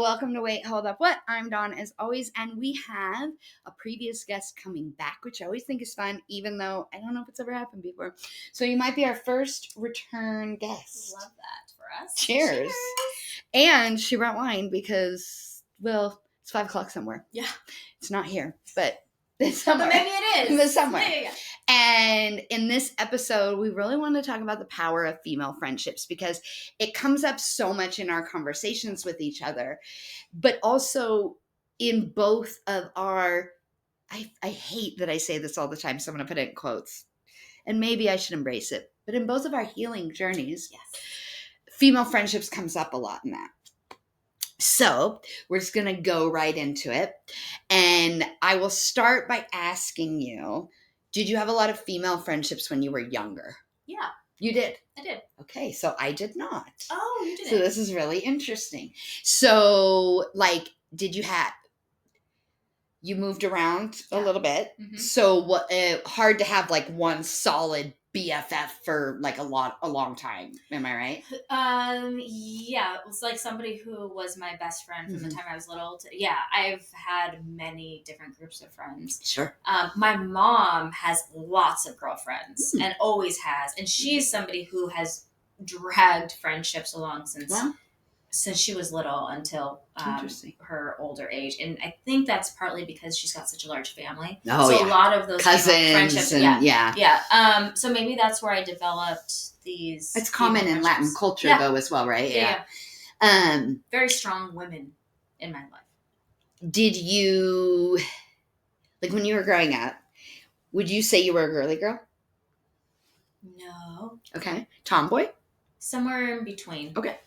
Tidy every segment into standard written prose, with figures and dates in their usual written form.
Welcome to Wait, Hold Up, What? I'm Dawne, as always, and we have a previous guest coming back, which I always think is fun, even though I don't know if it's ever happened before. So you might be our first return guest. Love that for us. Cheers. And she brought wine because, well, it's 5 o'clock somewhere. Yeah. It's not here, but it's somewhere. But maybe it is. It's somewhere. Yeah. And in this episode, we really want to talk about the power of female friendships because it comes up so much in our conversations with each other, but also in both of our, I hate that I say this all the time, so I'm going to put it in quotes, and maybe I should embrace it, but in both of our healing journeys, Yes. female friendships comes up a lot in that. So we're just going to go right into it. And I will start by asking you, did you have a lot of female friendships when you were younger? Yeah. You did? I did. Okay, so I did not. Oh, you did. So this is really interesting. So, did you moved around a little bit. Mm-hmm. So what? Hard to have one solid BFF for a long time. Am I right? Yeah, it was like somebody who was my best friend from the time I was little. I've had many different groups of friends. Sure. My mom has lots of girlfriends and always has, and she's somebody who has dragged friendships along since she was little until her older age. And I think that's partly because she's got such a large family. Oh, so a lot of those cousins friendships. and So maybe that's where I developed these. It's common in Latin culture though as well, right? Yeah. Very strong women in my life. Did you, when you were growing up, would you say you were a girly girl? No. Okay. Tomboy? Somewhere in between. Okay.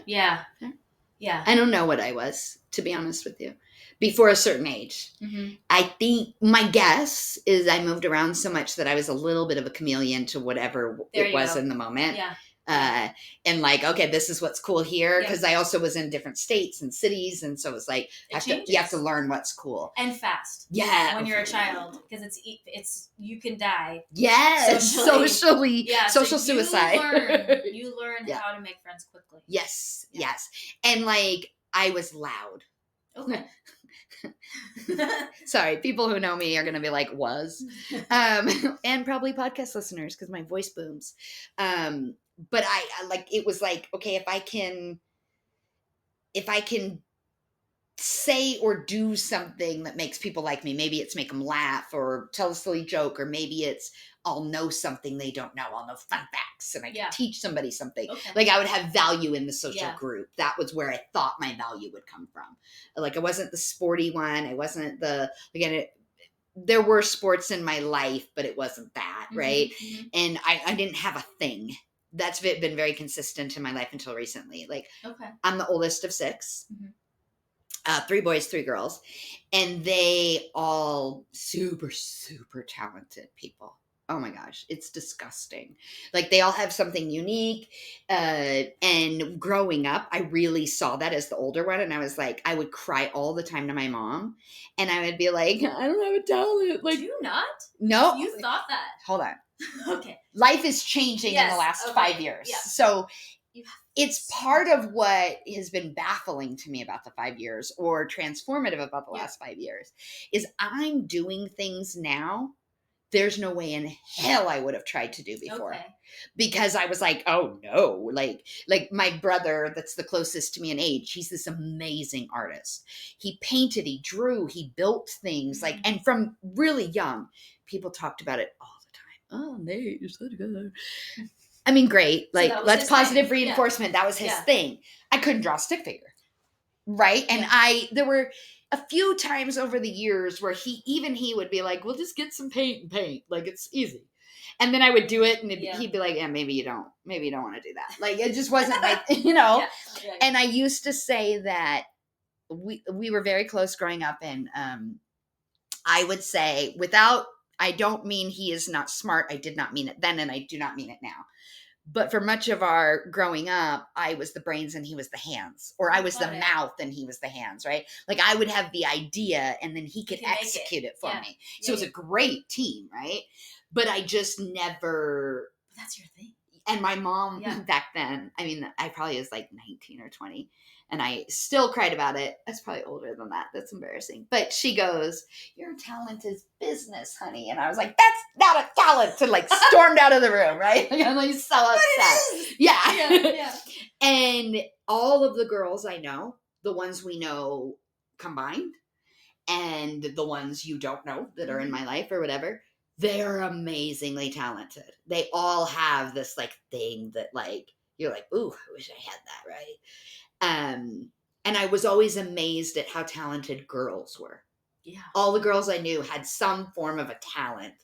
Yeah. Okay. Yeah. I don't know what I was, to be honest with you, before a certain age. Mm-hmm. I think my guess is I moved around so much that I was a little bit of a chameleon to whatever it was in the moment. Yeah. And okay, this is what's cool here. Because I also was in different states and cities. And so it's you have to learn what's cool. And fast. Yeah. When you're a child. Because it's you can die. Yes. Socially. Yeah. Social suicide. You learn how to make friends quickly. Yes. Yeah. Yes. And I was loud. Okay. Sorry, people who know me are going to be like, was. And probably podcast listeners because my voice booms. But I it was okay, if I can say or do something that makes people like me, maybe it's make them laugh or tell a silly joke, or maybe it's I'll know something they don't know. I'll know fun facts and I can teach somebody something. Okay. I would have value in the social group. That was where I thought my value would come from. I wasn't the sporty one. I wasn't there were sports in my life, but it wasn't that, right? Mm-hmm. And I didn't have a thing. That's been very consistent in my life until recently. I'm the oldest of 6. Mm-hmm. 3 boys, 3 girls, and they all super, super talented people. Oh my gosh, it's disgusting. They all have something unique. And growing up, I really saw that as the older one. And I was I would cry all the time to my mom. And I would be like, I don't have a talent. Do you not? No. You thought that. Hold on. Okay. Life is changing in the last 5 years. Yeah. So it's part of what has been baffling to me about the 5 years, or transformative about the last 5 years, is I'm doing things now there's no way in hell I would have tried to do before. Okay. Because I was oh no, like my brother that's the closest to me in age, he's this amazing artist. He painted, he drew, he built things and from really young, people talked about it all the time. Oh, Nate, you're so good. I mean, great. Let's positive reinforcement. That was his thing. I couldn't draw a stick figure. Right. And there were a few times over the years where he would be like, we'll just get some paint and paint. It's easy. And then I would do it and he'd be like, yeah, maybe you don't want to do that. It just wasn't And I used to say that we were very close growing up. And I would say I don't mean he is not smart. I did not mean it then. And I do not mean it now. But for much of our growing up, I was the brains and he was the hands, or I was the mouth and he was the hands, right? I would have the idea and then he could execute it for me. So it was a great team, right? But I just never. That's your thing. And my mom back then, I mean, I probably was 19 or 20. And I still cried about it. I was probably older than that. That's embarrassing. But she goes, your talent is business, honey. And I was like, that's not a talent. And like stormed out of the room, right? I'm like so upset. Yeah. And all of the girls I know, the ones we know combined, and the ones you don't know that are in my life or whatever, they're amazingly talented. They all have this like thing that like, you're like, ooh, I wish I had that, right? And I was always amazed at how talented girls were. Yeah. All the girls I knew had some form of a talent.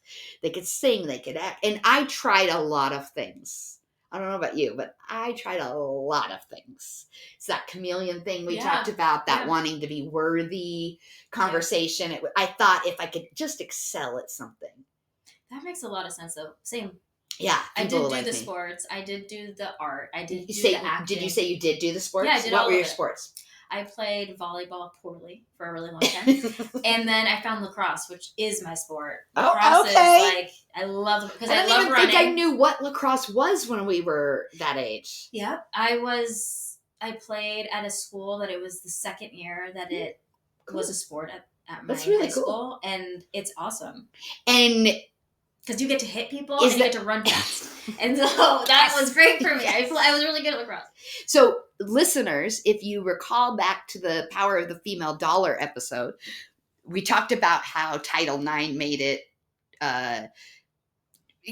They could sing, they could act. And I tried a lot of things. I don't know about you, but I tried a lot of things. It's that chameleon thing we talked about, that wanting to be worthy conversation. Yeah. I thought if I could just excel at something. That makes a lot of sense, though. Same. Yeah, I did do the sports. I did do the art. I did do the acting. Did you say you did do the sports? Yeah, I did. What were your sports? I played volleyball poorly for a really long time. And then I found lacrosse, which is my sport. Lacrosse is like, I love it because I love running. I don't even think I knew what lacrosse was when we were that age. Yep. I played at a school that it was the second year that it was a sport at my high school. And it's awesome. And because you get to hit people and you get to run fast. And so that was great for me. I was really good at lacrosse. So listeners, if you recall back to the Power of the Female Dollar episode, we talked about how Title IX made it,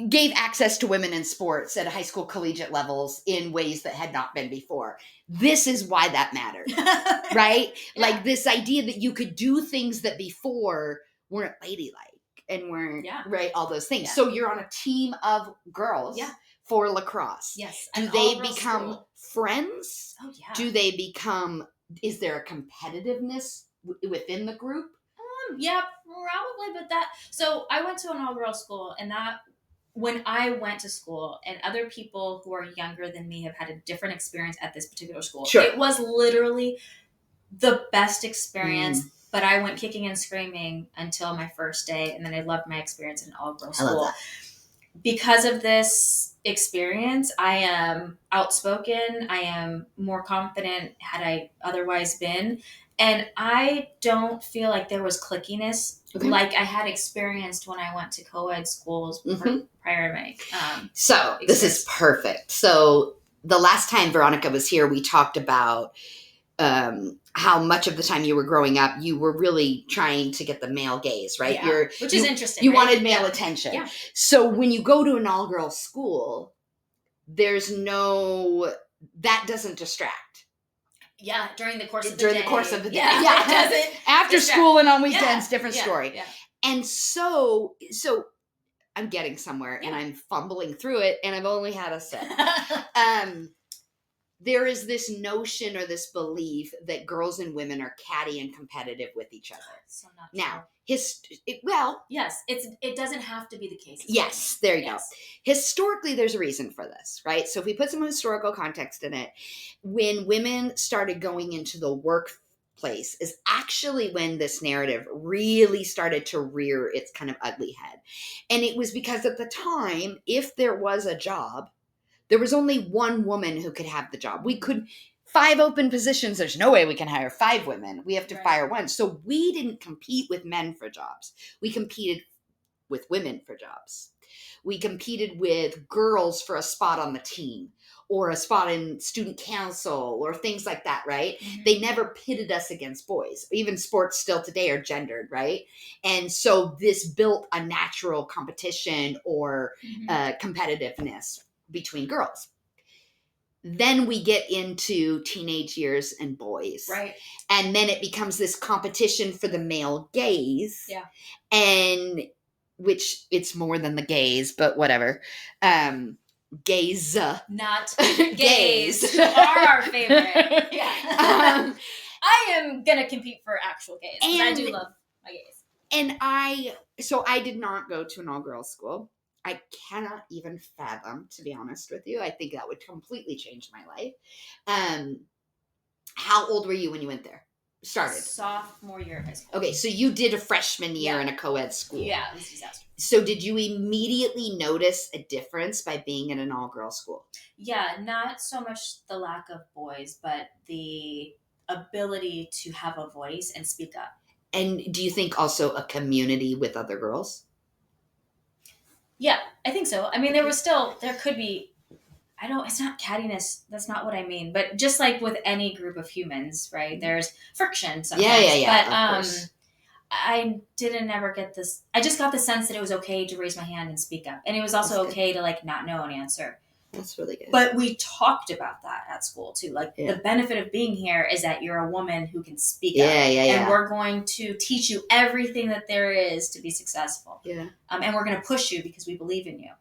gave access to women in sports at high school collegiate levels in ways that had not been before. This is why that mattered, right? Yeah. Like this idea that you could do things that before weren't ladylike. And we're right, all those things. Yeah. So you're on a team of girls for lacrosse. Yes. Do they become friends? Oh yeah. Do they become? Is there a competitiveness within the group? Yeah, probably. But so I went to an all-girls school, and that when I went to school, and other people who are younger than me have had a different experience at this particular school. Sure. It was literally the best experience. But I went kicking and screaming until my first day, and then I loved my experience in an all-girls school. Because of this experience, I am outspoken. I am more confident had I otherwise been. And I don't feel like there was clickiness like I had experienced when I went to co-ed schools prior to my So this is perfect. So the last time Veronica was here, we talked about how much of the time you were growing up, you were really trying to get the male gaze, right? Yeah. Which is interesting. You wanted male attention. Yeah. So when you go to an all-girls school, that doesn't distract. Yeah, during the course of the day. During the course of the day. Yeah, it doesn't. After school and on weekends, different story. Yeah. And so I'm getting somewhere and I'm fumbling through it and I've only had a sip. There is this notion or this belief that girls and women are catty and competitive with each other. So not now, yes, it doesn't have to be the case. Yes, there you go. Historically, there's a reason for this, right? So if we put some historical context in it, when women started going into the workplace is actually when this narrative really started to rear its kind of ugly head. And it was because at the time, if there was a job, there was only one woman who could have the job. 5 open positions. There's no way we can hire 5 women. We have to fire one. So we didn't compete with men for jobs. We competed with women for jobs. We competed with girls for a spot on the team or a spot in student council or things like that, right? Mm-hmm. They never pitted us against boys. Even sports still today are gendered, right? And so this built a natural competition or competitiveness between girls. Then we get into teenage years and boys. Right. And then it becomes this competition for the male gaze. Yeah. And which it's more than the gaze, but whatever. Gaze. Not gaze. Are our favorite. Yeah. I am going to compete for actual gaze. And I do love my gaze. And I did not go to an all-girls school. I cannot even fathom, to be honest with you. I think that would completely change my life. How old were you when you went there? Started? Sophomore year of high school. Okay, so you did a freshman year in a co-ed school. Yeah, it was a disaster. So did you immediately notice a difference by being in an all-girls school? Yeah, not so much the lack of boys, but the ability to have a voice and speak up. And do you think also a community with other girls? Yeah, I think so. I mean, there could be, it's not cattiness. That's not what I mean. But just like with any group of humans, right? There's friction sometimes. Yeah. But Of course. I didn't ever get this. I just got the sense that it was okay to raise my hand and speak up. And it was also okay to like not know an answer. That's really good. But we talked about that at school too. Like the benefit of being here is that you're a woman who can speak up. And we're going to teach you everything that there is to be successful. Yeah. And we're going to push you because we believe in you.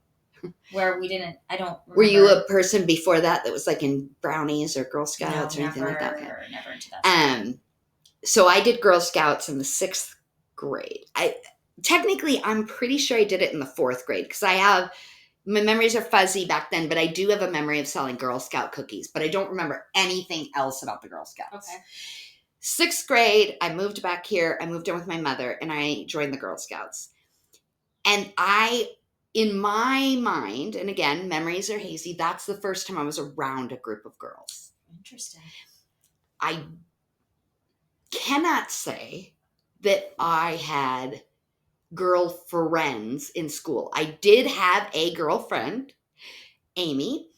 Where we didn't, I don't remember. Were you a person before that was like in brownies or Girl Scouts or anything like that? Okay. Never into that. So I did Girl Scouts in the 6th grade. I'm pretty sure I did it in the 4th grade because my memories are fuzzy back then, but I do have a memory of selling Girl Scout cookies, but I don't remember anything else about the Girl Scouts. Okay. 6th grade, I moved back here. I moved in with my mother and I joined the Girl Scouts. And in my mind, and again, memories are hazy, that's the first time I was around a group of girls. Interesting. I cannot say that I had girl friends in school. I did have a girlfriend, Amy,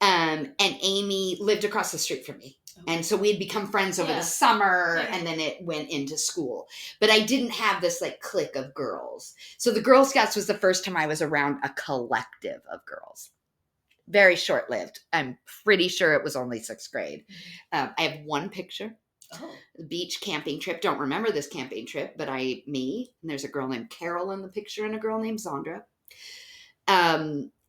and Amy lived across the street from me. Okay. And so we had become friends over the summer, and then it went into school. But I didn't have this like clique of girls. So the Girl Scouts was the first time I was around a collective of girls. Very short-lived. I'm pretty sure it was only 6th grade. I have one picture. Oh. The beach camping trip. Don't remember this camping trip, but and there's a girl named Carol in the picture and a girl named Zandra.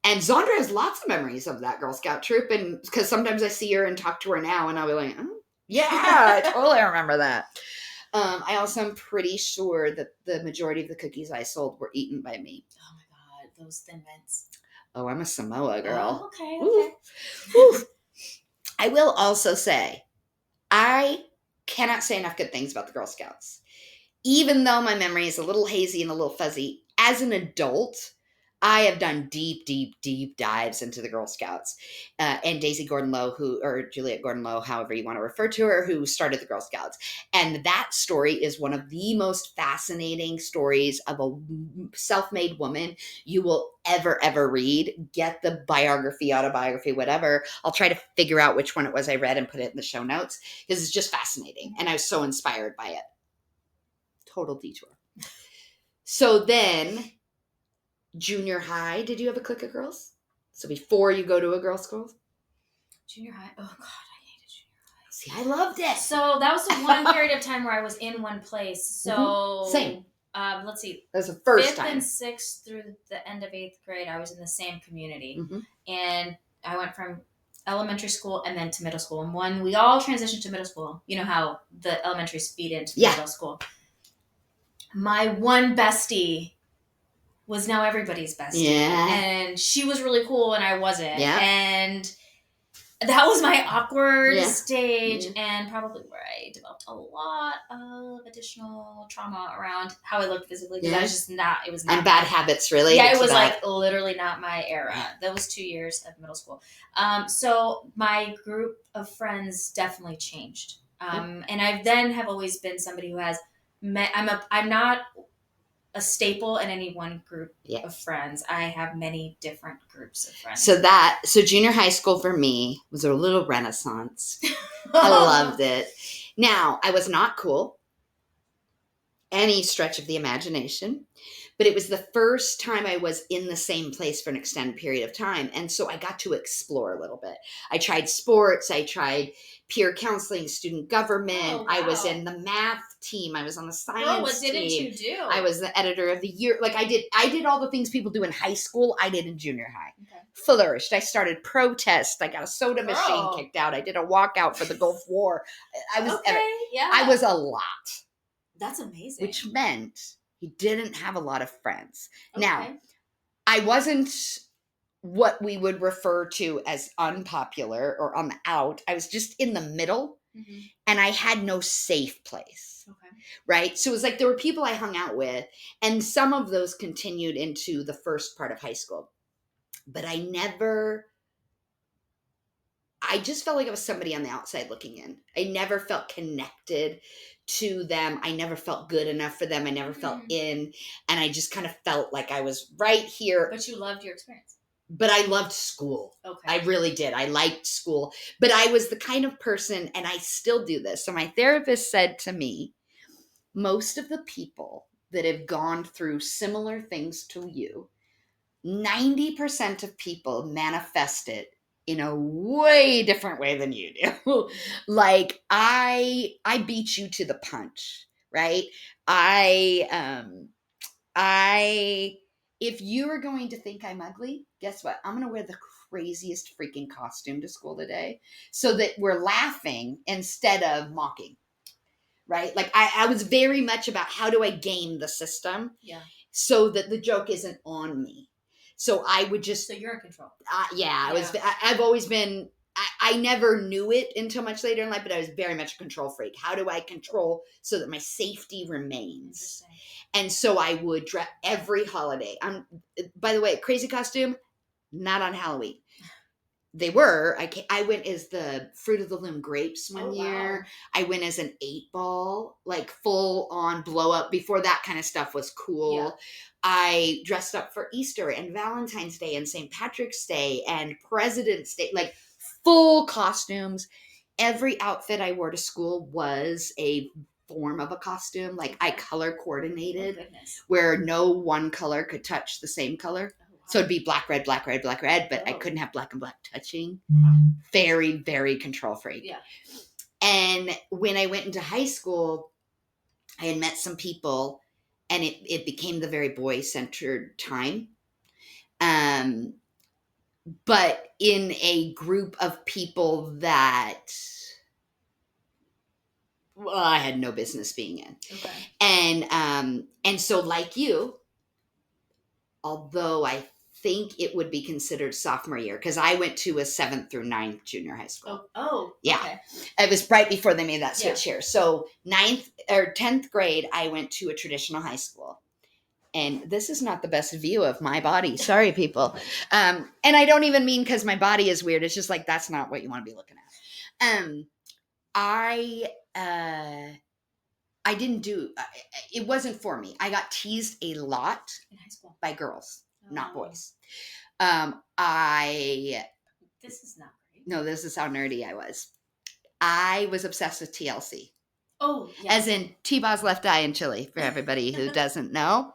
And Zandra has lots of memories of that Girl Scout troop, and because sometimes I see her and talk to her now, and I'll be like, oh, yeah, I totally remember that. I also am pretty sure that the majority of the cookies I sold were eaten by me. Oh my God, those Thin Mints. Oh, I'm a Samoa girl. Oh, okay. Ooh. Ooh. I will also say, I cannot say enough good things about the Girl Scouts. Even though my memory is a little hazy and a little fuzzy, as an adult, I have done deep, deep, deep dives into the Girl Scouts. And Daisy Gordon-Lowe, or Juliet Gordon-Lowe, however you want to refer to her, who started the Girl Scouts. And that story is one of the most fascinating stories of a self-made woman you will ever read. Get the biography, autobiography, whatever. I'll try to figure out which one it was I read and put it in the show notes because it's just fascinating. And I was so inspired by it. Total detour. So then... junior high, did you have a clique of girls? So before you go to a girls' school? Junior high? Oh, God, I hated junior high. See, I loved it. So that was the one period of time where I was in one place. So Same. Let's see. That was the first time. 5th and 6th through the end of 8th grade, I was in the same community. Mm-hmm. And I went from elementary school and then to middle school. And when we all transitioned to middle school, you know how the elementaries feed into the middle school. My one bestie was now everybody's bestie. Yeah. And she was really cool and I wasn't. Yeah. And that was my awkward stage and probably where I developed a lot of additional trauma around how I looked physically because I was just not, it was not. And bad habits really. Yeah, it was like literally not my era. That was 2 years of middle school. So my group of friends definitely changed. And I then have always been somebody who has met, I'm not a staple in any one group of friends. I have many different groups of friends. So junior high school for me was a little renaissance. I loved it. Now, I was not cool, any stretch of the imagination, but it was the first time I was in the same place for an extended period of time. And so I got to explore a little bit. I tried sports. I tried peer counseling, student government. Oh, wow. I was in the math team. I was on the science team. What didn't you do? I was the editor of the year. Like I did all the things people do in high school. I did in junior high. Okay. Flourished. I started protest. I got a soda machine kicked out. I did a walkout for the Gulf War. I was a lot. That's amazing. Which meant he didn't have a lot of friends. Okay. Now, I wasn't what we would refer to as unpopular or on the out. I was just in the middle, and I had no safe place. Okay. Right? So it was like there were people I hung out with, and some of those continued into the first part of high school. But I never I just felt like I was somebody on the outside looking in. I never felt connected to them. I never felt good enough for them. I never felt in. And I just kind of felt like I was right here. But you loved your experience. But I loved school. Okay. I really did. I liked school. But I was the kind of person, and I still do this. So my therapist said to me, most of the people that have gone through similar things to you, 90% of people manifest it in a way different way than you do. Like I beat you to the punch, right? I if you are going to think I'm ugly, guess what? I'm going to wear the craziest freaking costume to school today so that we're laughing instead of mocking. Right? Like I was very much about how do I game the system so that the joke isn't on me. So I would just. So you're in control. I've always been. I never knew it until much later in life, but I was very much a control freak. How do I control so that my safety remains? And so I would dress every holiday. By the way, crazy costume, not on Halloween. They were. I went as the Fruit of the Loom grapes one year. Wow. I went as an 8-ball, like full on blow up. Before that kind of stuff was cool. Yeah. I dressed up for Easter and Valentine's Day and St. Patrick's Day and President's Day, like full costumes. Every outfit I wore to school was a form of a costume. Like I color coordinated where no one color could touch the same color. So it'd be black, red, black, red, black, red, but I couldn't have black and black touching. Very, very control freak. Yeah. And when I went into high school, I had met some people and it became the very boy-centered time. But in a group of people that I had no business being in. Okay. And so like you, although I think it would be considered sophomore year because I went to a 7th through 9th junior high school. Yeah. Okay. It was right before they made that switch here. So 9th or 10th grade, I went to a traditional high school. And this is not the best view of my body. Sorry, people. And I don't even mean because my body is weird. It's just like, that's not what you want to be looking at. I didn't do, it wasn't for me. I got teased a lot in high school by girls, not boys. This is not great. No, this is how nerdy I was. I was obsessed with TLC. Oh, yes. As in T-Baw's Left Eye and Chili, for everybody who doesn't know.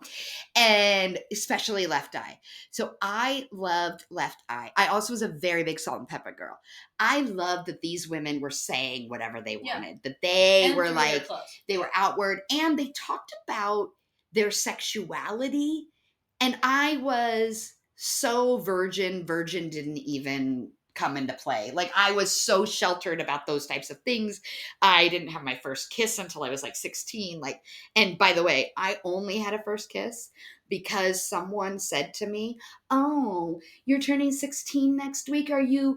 And especially Left Eye. So I loved Left Eye. I also was a very big Salt and Pepper girl. I loved that these women were saying whatever they wanted. That they were like, they were outward. And they talked about their sexuality. And I was so virgin didn't even come into play. Like I was so sheltered about those types of things. I didn't have my first kiss until I was like 16. Like, and by the way, I only had a first kiss because someone said to me, "Oh, you're turning 16 next week. Are you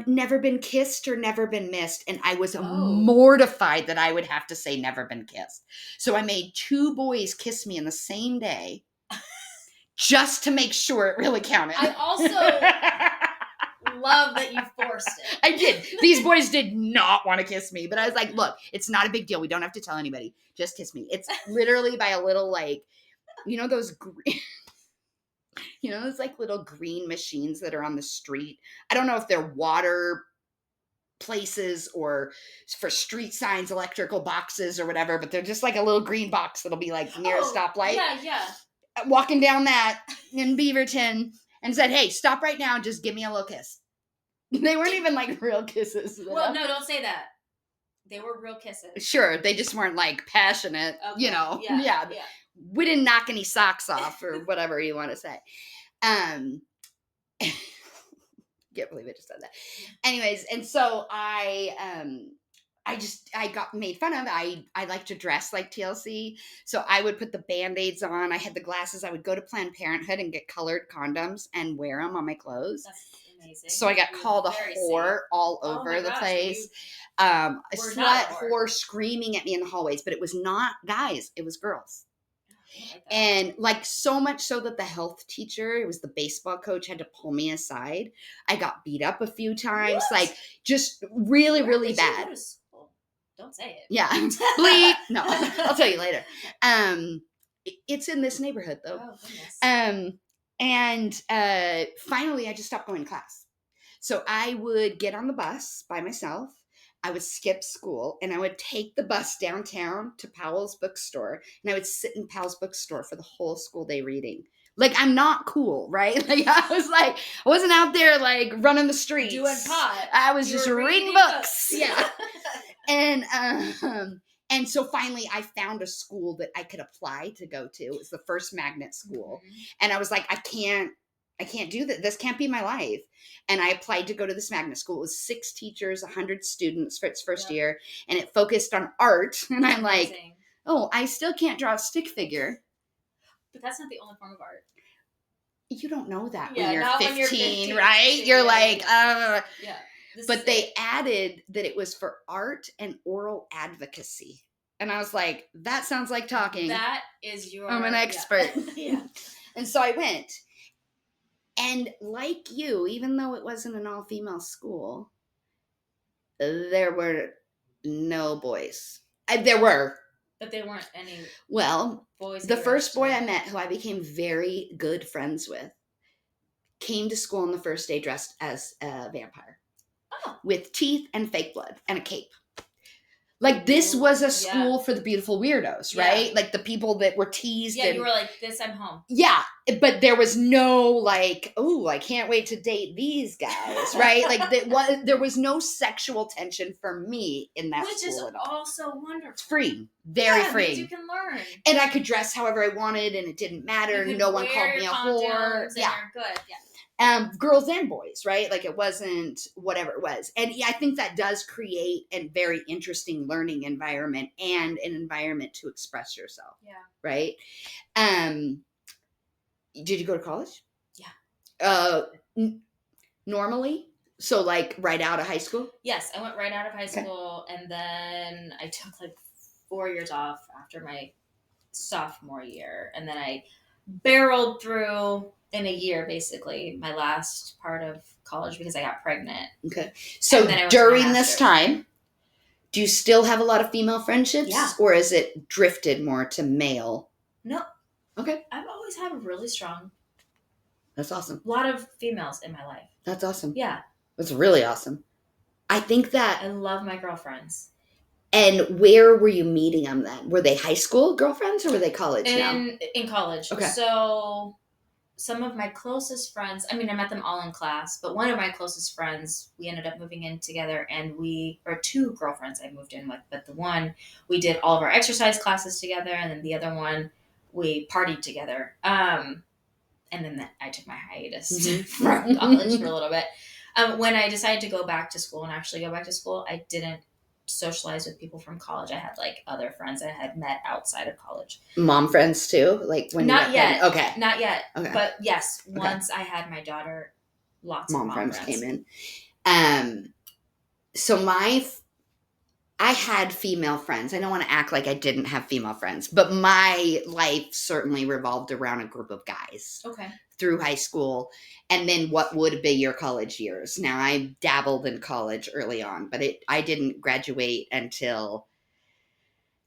never been kissed or never been missed?" And I was mortified that I would have to say never been kissed. So I made 2 boys kiss me in the same day just to make sure it really counted. I also love that you forced it. I did. These boys did not want to kiss me, but I was like, look, it's not a big deal. We don't have to tell anybody. Just kiss me. It's literally by a little, like, you know, those green, you know, those like little green machines that are on the street. I don't know if they're water places or for street signs, electrical boxes or whatever, but they're just like a little green box that'll be like near a stoplight. Yeah. Walking down that in Beaverton and said, "Hey, stop right now. Just give me a little kiss." They weren't even like real kisses. Well, no, don't say that. They were real kisses. Sure. They just weren't like passionate, you know. Yeah. We didn't knock any socks off or whatever you want to say. Can't believe I just said that. Anyways, and so I got made fun of. I like to dress like TLC. So I would put the Band-Aids on. I had the glasses. I would go to Planned Parenthood and get colored condoms and wear them on my clothes. That's amazing. So I got called a whore all over the place. A slut, whore screaming at me in the hallways. But it was not guys. It was girls. Like that. And like so much so that the health teacher, it was the baseball coach, had to pull me aside. I got beat up a few times, What? like just really, Where really did bad. You go to school? Don't say it. Yeah, bleep. No, I'll tell you later. It's in this neighborhood though. Oh goodness. And finally, I just stopped going to class. So I would get on the bus by myself. I would skip school and I would take the bus downtown to Powell's bookstore, and I would sit in Powell's bookstore for the whole school day reading. Like, I'm not cool, right? Like, I wasn't out there like running the streets. Doing pot. I was just reading books. Yeah. And so finally I found a school that I could apply to go to. It was the first magnet school. Mm-hmm. And I was like, I can't do that. This can't be my life. And I applied to go to this magnet school. It was 6 teachers, 100 students for its first year. And it focused on art. And I'm like, oh, I still can't draw a stick figure. But that's not the only form of art. You don't know that when you're 15, right? You're like, yeah. But they added that it was for art and oral advocacy. And I was like, that sounds like talking. That is your... I'm an expert. Yeah. And so I went. And like you, even though it wasn't an all-female school, there were no boys. There were. But there weren't any boys. The first boy I met, who I became very good friends with, came to school on the first day dressed as a vampire. Oh. With teeth and fake blood and a cape. Like, this was a school for the beautiful weirdos, right? Like, the people that were teased. Yeah, you were like, this, I'm home. Yeah, but there was no, like, oh, I can't wait to date these guys, right? Like, there was no sexual tension for me in that school at all. Which is also wonderful. It's free. Very free. You can learn. And I could dress however I wanted, and it didn't matter. No one called me a whore. Yeah. You're good, yeah. Girls and boys, right? Like, it wasn't whatever it was. And yeah, I think that does create a very interesting learning environment and an environment to express yourself. Yeah. Right? Did you go to college? Yeah. Normally? So like right out of high school? Yes, I went right out of high school, and then I took like 4 years off after my sophomore year, and then I barreled through in a year, basically, my last part of college because I got pregnant. Okay. So during this time, do you still have a lot of female friendships? Yeah. Or is it drifted more to male? No. Okay. I've always had a really strong... That's awesome. A lot of females in my life. That's awesome. Yeah. That's really awesome. I think that... I love my girlfriends. And where were you meeting them then? Were they high school girlfriends or were they college now? In college. Okay. So... Some of my closest friends, I met them all in class, but one of my closest friends, we ended up moving in together, and or 2 girlfriends I moved in with, but the one, we did all of our exercise classes together, and then the other one, we partied together. And then I took my hiatus from college for a little bit. When I decided to go back to school I didn't socialize with people from college. I had like other friends I had met outside of college. Mom friends too? Like when Not yet. Okay. Not yet. Okay. But yes, once I had my daughter, lots of mom friends came in. So I had female friends. I don't want to act like I didn't have female friends, but my life certainly revolved around a group of guys. Okay. Through high school, and then what would be your college years. Now, I dabbled in college early on, but I didn't graduate until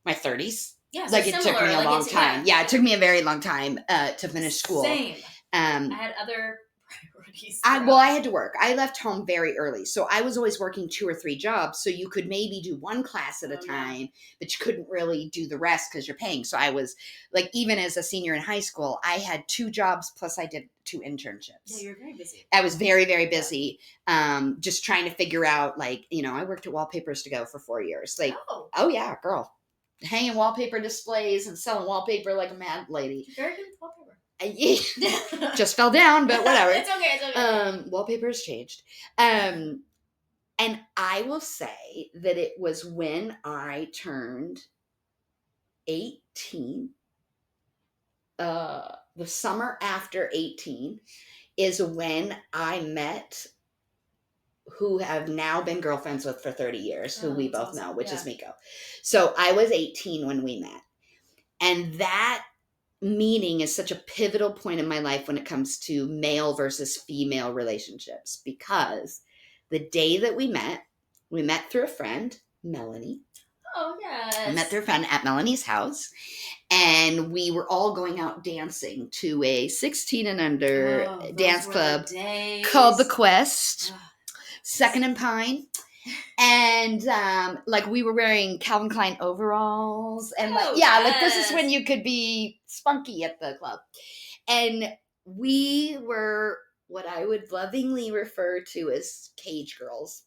my 30s. Yeah, so it took me a long time. Yeah, it took me a very long time to finish school. Same. I had other priorities. I had to work. I left home very early, so I was always working 2 or 3 jobs. So you could maybe do one class at a time, but you couldn't really do the rest because you're paying. So I was like, even as a senior in high school, I had 2 jobs plus I did 2 internships. Yeah, you were very busy. I was very, very busy. Just trying to figure out, like, I worked at Wallpapers to Go for 4 years. Like, oh yeah, girl, hanging wallpaper displays and selling wallpaper like a mad lady. Very good wallpaper. Just fell down, but whatever. It's okay. Wallpaper has changed. And I will say that it was when I turned 18, the summer after 18 is when I met who have now been girlfriends with for 30 years, who we both know, which is Miko. So I was 18 when we met. And that meaning is such a pivotal point in my life when it comes to male versus female relationships, because the day that we met through a friend, Melanie. Oh, yes. We met through a friend at Melanie's house, and we were all going out dancing to a 16 and under dance club called The Quest, Second and Pine. And like we were wearing Calvin Klein overalls, and like like this is when you could be spunky at the club. And we were what I would lovingly refer to as cage girls.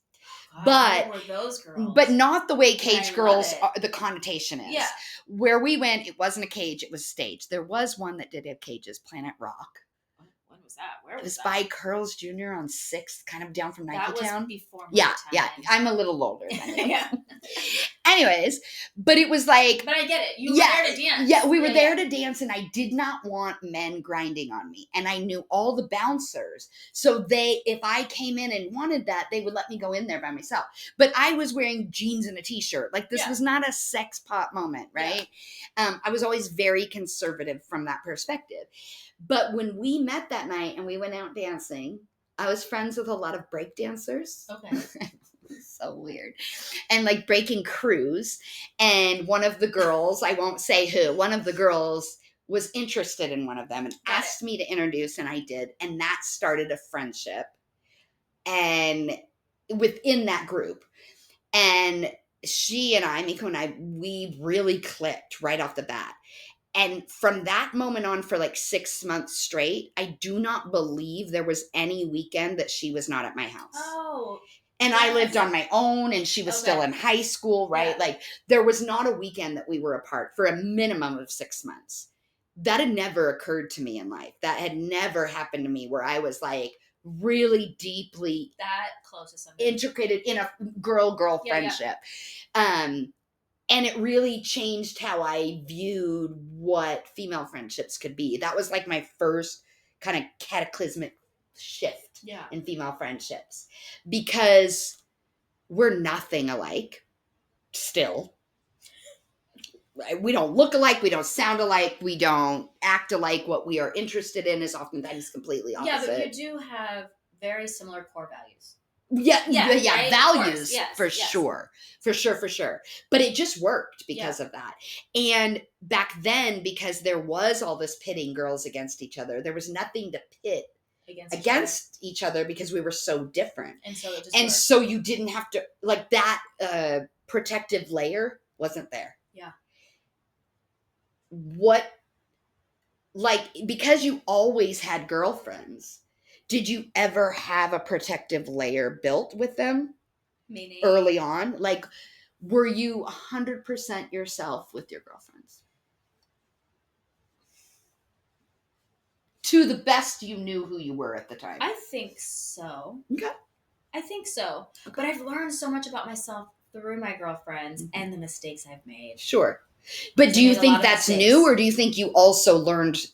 God, but what were those girls? But not the way cage girls are, the connotation is. Yeah. Where we went, it wasn't a cage, it was staged. There was one that did have cages, Planet Rock. When was that? Where was that? It was by Curls Jr. on 6th, kind of down from Nike Town. That was before my time. Yeah. I'm a little older than you. Yeah. Anyways, but it was like... But I get it. You were there to dance. Yeah, we were there to dance, and I did not want men grinding on me. And I knew all the bouncers. So if I came in and wanted that, they would let me go in there by myself. But I was wearing jeans and a t-shirt. Like, this was not a sex pot moment, right? Yeah. I was always very conservative from that perspective. But when we met that night and we went out dancing, I was friends with a lot of break dancers. Okay. So weird. And like breaking crews. And one of the girls, I won't say who, one of the girls was interested in one of them and asked me to introduce, and I did. And that started a friendship. And within that group. And she and I, Miko and I, we really clicked right off the bat. And from that moment on, for like 6 months straight, I do not believe there was any weekend that she was not at my house. Oh. And I lived on my own, and she was still in high school, right? Yeah. Like, there was not a weekend that we were apart for a minimum of 6 months. That had never occurred to me in life. That had never happened to me, where I was like really deeply that close to somebody, integrated in a girl friendship. Yeah. And it really changed how I viewed what female friendships could be. That was like my first kind of cataclysmic shift in female friendships, because we're nothing alike still. We don't look alike. We don't sound alike. We don't act alike. What we are interested in is oftentimes completely opposite. Yeah, but you do have very similar core values. Yeah, right? Values, for sure. But it just worked because of that. And back then, because there was all this pitting girls against each other, there was nothing to pit against each other because we were so different. And so it just worked. So you didn't have to, like, that protective layer wasn't there. Yeah. Because you always had girlfriends, did you ever have a protective layer built with them? Meaning? Early on? Like, were you 100% yourself with your girlfriends? To the best you knew who you were at the time? I think so. Okay. I think so. Okay. But I've learned so much about myself through my girlfriends and the mistakes I've made. Sure. But do you think that's new, or do you think you also learned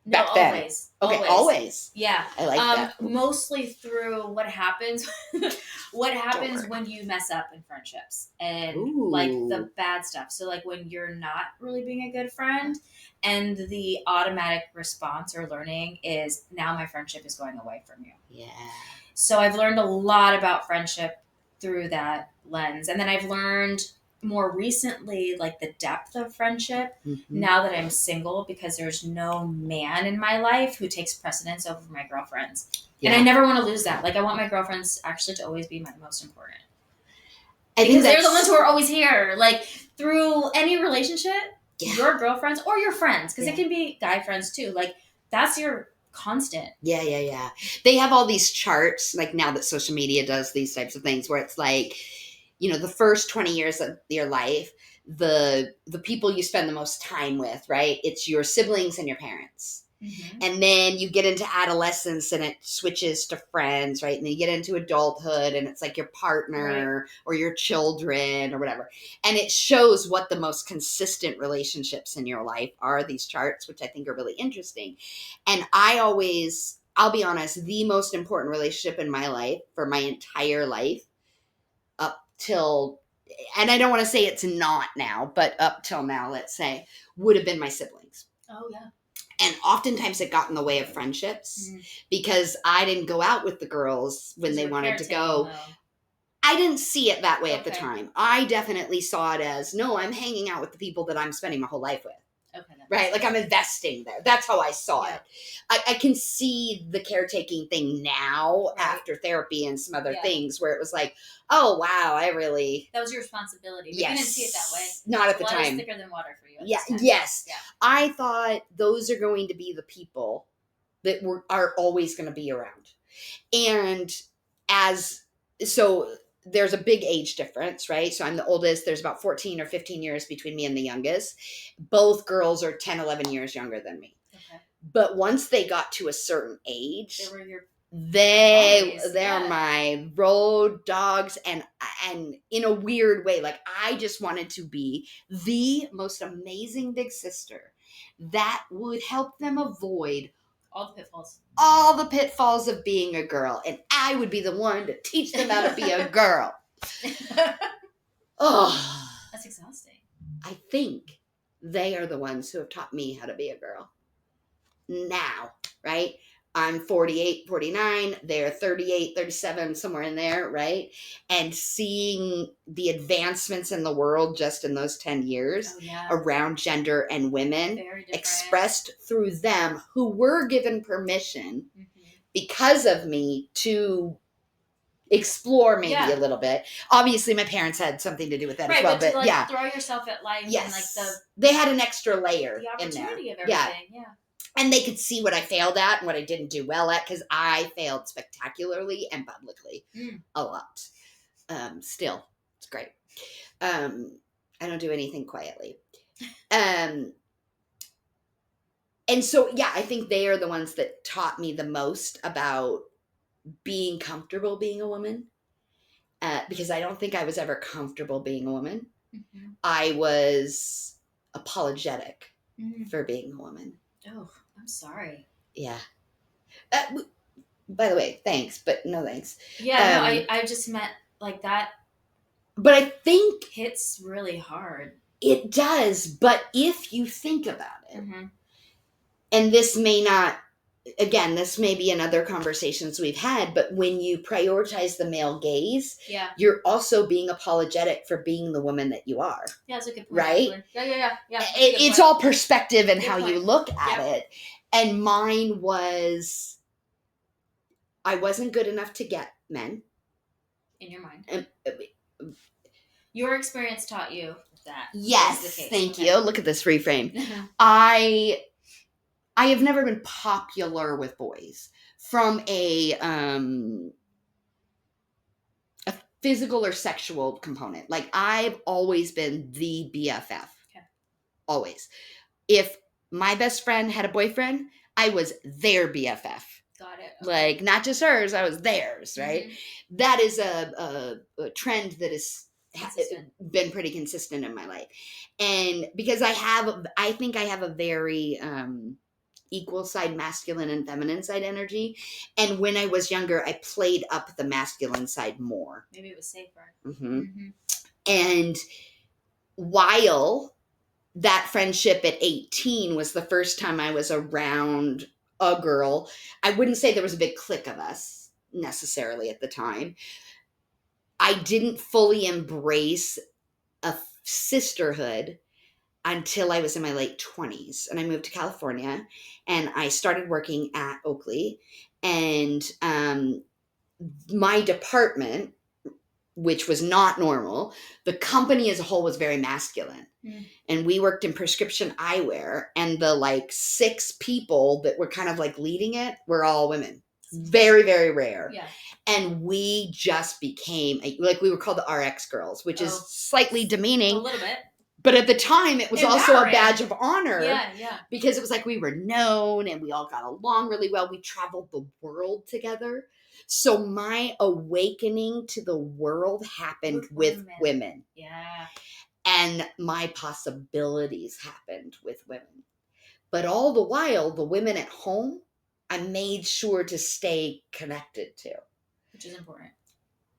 back then? Always. Okay, always. Yeah. I like that. Mostly through what happens when you mess up in friendships and like the bad stuff. So like when you're not really being a good friend, and the automatic response or learning is, now my friendship is going away from you. Yeah. So I've learned a lot about friendship through that lens. And then I've learned more recently, like the depth of friendship, now that I'm single, because there's no man in my life who takes precedence over my girlfriends. Yeah. And I never want to lose that. Like, I want my girlfriends actually to always be my most important. Because they're the ones who are always here. Like, through any relationship, your girlfriends or your friends, because it can be guy friends too. Like, that's your constant. Yeah. They have all these charts, like now that social media does these types of things, where it's like, you know, the first 20 years of your life, the people you spend the most time with, right? It's your siblings and your parents. Mm-hmm. And then you get into adolescence and it switches to friends, right? And then you get into adulthood and it's like your partner or your children or whatever. And it shows what the most consistent relationships in your life are, these charts, which I think are really interesting. And I'll be honest, the most important relationship in my life for my entire life up till, and I don't want to say it's not now, but up till now, let's say, would have been my siblings. Oh, yeah. And oftentimes it got in the way of friendships because I didn't go out with the girls when they wanted to go. I didn't see it that way at the time. I definitely saw it as, no, I'm hanging out with the people that I'm spending my whole life with. Okay. Right? Like I'm investing there. That's how I saw it. I can see the caretaking thing now after therapy and some other things where it was like, oh, wow, that was your responsibility. But you didn't see it that way. Not at the Blood time. is thicker than water for you. Yes. Yeah. I thought those are going to be the people that are always going to be around. And so there's a big age difference, right? So I'm the oldest. There's about 14 or 15 years between me and the youngest. Both girls are 10, 11 years younger than me. Okay. But once they got to a certain age, they're my road dogs. And in a weird way, like I just wanted to be the most amazing big sister that would help them avoid all the pitfalls of being a girl, and I would be the one to teach them how to be a girl. Oh, that's exhausting. I think they are the ones who have taught me how to be a girl now, right? I'm 48, 49, they're 38, 37, somewhere in there, right? And seeing the advancements in the world just in those 10 years around gender and women expressed through them who were given permission because of me to explore maybe a little bit. Obviously my parents had something to do with that as well, but to throw yourself at life and they had an extra layer the opportunity in there. Of everything. And they could see what I failed at and what I didn't do well at, because I failed spectacularly and publicly a lot. Still, it's great. I don't do anything quietly. And so, I think they are the ones that taught me the most about being comfortable being a woman. Because I don't think I was ever comfortable being a woman. Mm-hmm. I was apologetic for being a woman. Oh, I'm sorry. Yeah. By the way, thanks, but no thanks. Yeah, no, I just meant like that. But I think hits really hard. It does, but if you think about it, and this may be in other conversations we've had, but when you prioritize the male gaze, you're also being apologetic for being the woman that you are. Yeah, that's a good point. Right? Yeah. It's all perspective and how you look at it. And mine was, I wasn't good enough to get men. In your mind. Your experience taught you that. Yes, thank you. Look at this reframe. I have never been popular with boys from a physical or sexual component. Like I've always been the BFF. Okay. Always. If my best friend had a boyfriend, I was their BFF. Got it. Okay. Like not just hers, I was theirs, right? Mm-hmm. That is a trend that has been pretty consistent in my life. And because I think I have a very equal side masculine and feminine side energy. And when I was younger, I played up the masculine side more. Maybe it was safer. And while that friendship at 18 was the first time I was around a girl, I wouldn't say there was a big clique of us necessarily at the time. I didn't fully embrace a sisterhood until I was in my late 20s, and I moved to California, and I started working at Oakley, and my department, which was not normal, the company as a whole was very masculine, and we worked in prescription eyewear, and the 6 people that were kind of leading it were all women. Very, very rare. Yeah. And we just became, we were called the RX girls, which is slightly demeaning. A little bit. But at the time, it was also a badge of honor. Yeah. Because it was we were known and we all got along really well. We traveled the world together. So my awakening to the world happened with women. Yeah. And my possibilities happened with women. But all the while, the women at home, I made sure to stay connected to. Which is important.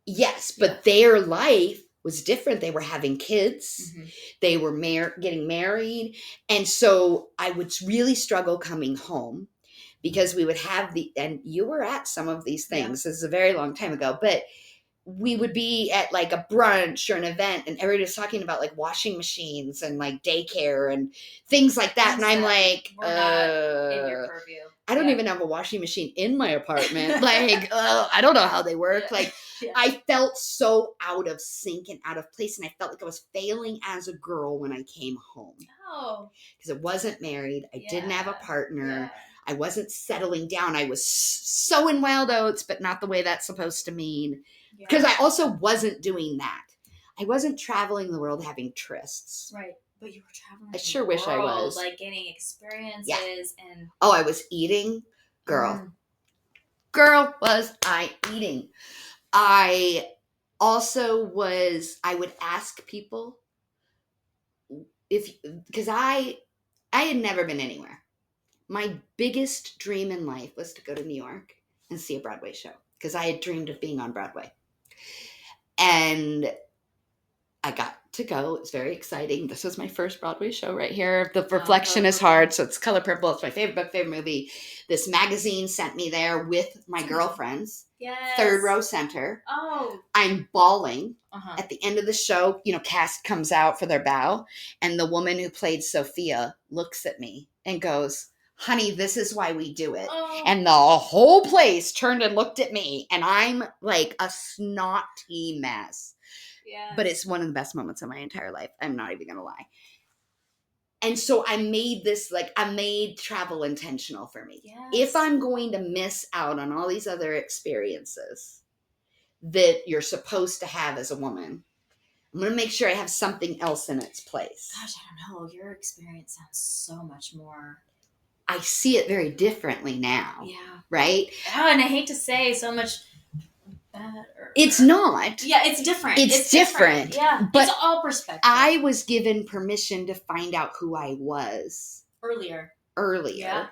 Yes, but their life was different. They were having kids. Mm-hmm. They were getting married. And so I would really struggle coming home because we would have and you were at some of these things. Yeah. This is a very long time ago, but we would be at like a brunch or an event and everybody was talking about like washing machines and like daycare and things like that. And I'm like, we're not in your purview. I don't even have a washing machine in my apartment. Like, I don't know how they work. Like, I felt so out of sync and out of place. And I felt like I was failing as a girl when I came home. Oh. Because I wasn't married. I didn't have a partner. Yeah. I wasn't settling down. I was so in wild oats, but not the way that's supposed to mean. Because I also wasn't doing that. I wasn't traveling the world having trysts. Right. But you were traveling. I sure wish I was. Like getting experiences and. Oh, I was eating. Girl. Girl, was I eating. I also I would ask people because I had never been anywhere. My biggest dream in life was to go to New York and see a Broadway show because I had dreamed of being on Broadway. And I got to go. It was very exciting. This was my first Broadway show right here. The Reflection is Hard. So it's Color Purple. It's my favorite book, favorite movie. This magazine sent me there with my girlfriends. Yes. Third row center. Oh. I'm bawling. Uh-huh. At the end of the show, cast comes out for their bow. And the woman who played Sophia looks at me and goes, honey, this is why we do it. Oh. And the whole place turned and looked at me. And I'm like a snotty mess. Yeah. But it's one of the best moments of my entire life. I'm not even going to lie. And so I made travel intentional for me. Yes. If I'm going to miss out on all these other experiences that you're supposed to have as a woman, I'm going to make sure I have something else in its place. Gosh, I don't know. Your experience sounds so much more. I see it very differently now. Yeah. Right? Oh, and I hate to say so much better. It's not. Yeah, it's different. It's different. Yeah, but it's all perspective. I was given permission to find out who I was. Earlier. Yeah.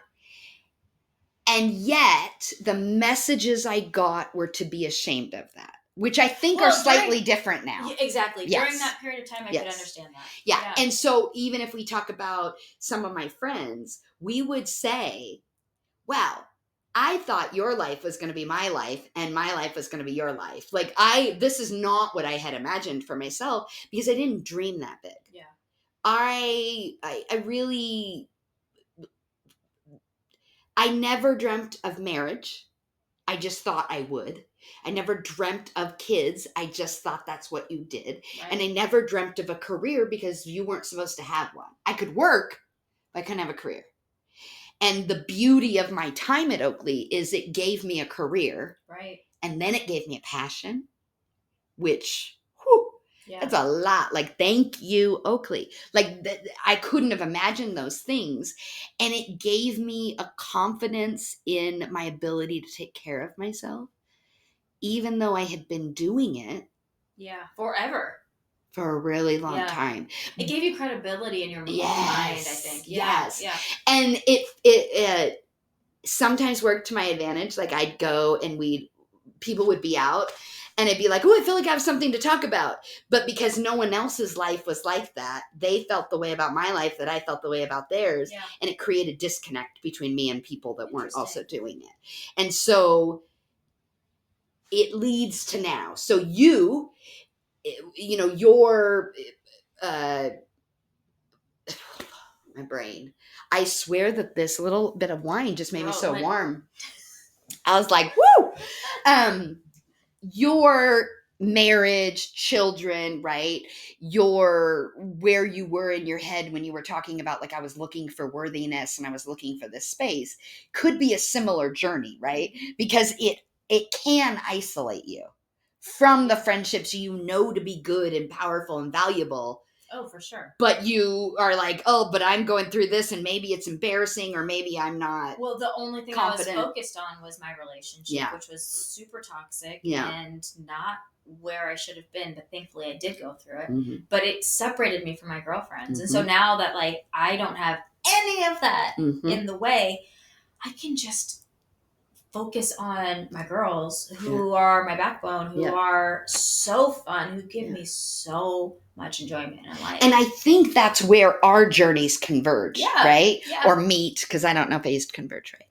And yet, the messages I got were to be ashamed of that. Which I think are slightly different now. Exactly. Yes. During that period of time, I could understand that. Yeah. And so even if we talk about some of my friends, we would say, well, I thought your life was going to be my life and my life was going to be your life. Like this is not what I had imagined for myself because I didn't dream that big. Yeah. I never dreamt of marriage. I just thought I would. I never dreamt of kids. I just thought that's what you did. Right. And I never dreamt of a career because you weren't supposed to have one. I could work, but I couldn't have a career. And the beauty of my time at Oakley is it gave me a career. Right. And then it gave me a passion, which, that's a lot. Like, thank you, Oakley. Like, I couldn't have imagined those things. And it gave me a confidence in my ability to take care of myself, even though I had been doing it. Yeah, forever. For a really long time. It gave you credibility in your own mind, I think. Yes. Yeah. And it sometimes worked to my advantage. Like I'd go and people would be out and I'd be like, oh, I feel like I have something to talk about. But because no one else's life was like that, they felt the way about my life that I felt the way about theirs. Yeah. And it created disconnect between me and people that weren't also doing it. And so it leads to now. So your my brain. I swear that this little bit of wine just made me so warm. I was like, woo! Your marriage, children, right? Where you were in your head when you were talking about like I was looking for worthiness and I was looking for this space could be a similar journey, right? Because it can isolate you from the friendships to be good and powerful and valuable. Oh, for sure. But you are like, oh, but I'm going through this and maybe it's embarrassing or maybe I'm not. Well, the only thing confident. I was focused on was my relationship, which was super toxic and not where I should have been. But thankfully I did go through it. Mm-hmm. But it separated me from my girlfriends. Mm-hmm. And so now that like I don't have any of that in the way, I can just focus on my girls who are my backbone, who are so fun, who give me so much enjoyment in life. And I think that's where our journeys converge, right? Or meet, because I don't know if I used converge right.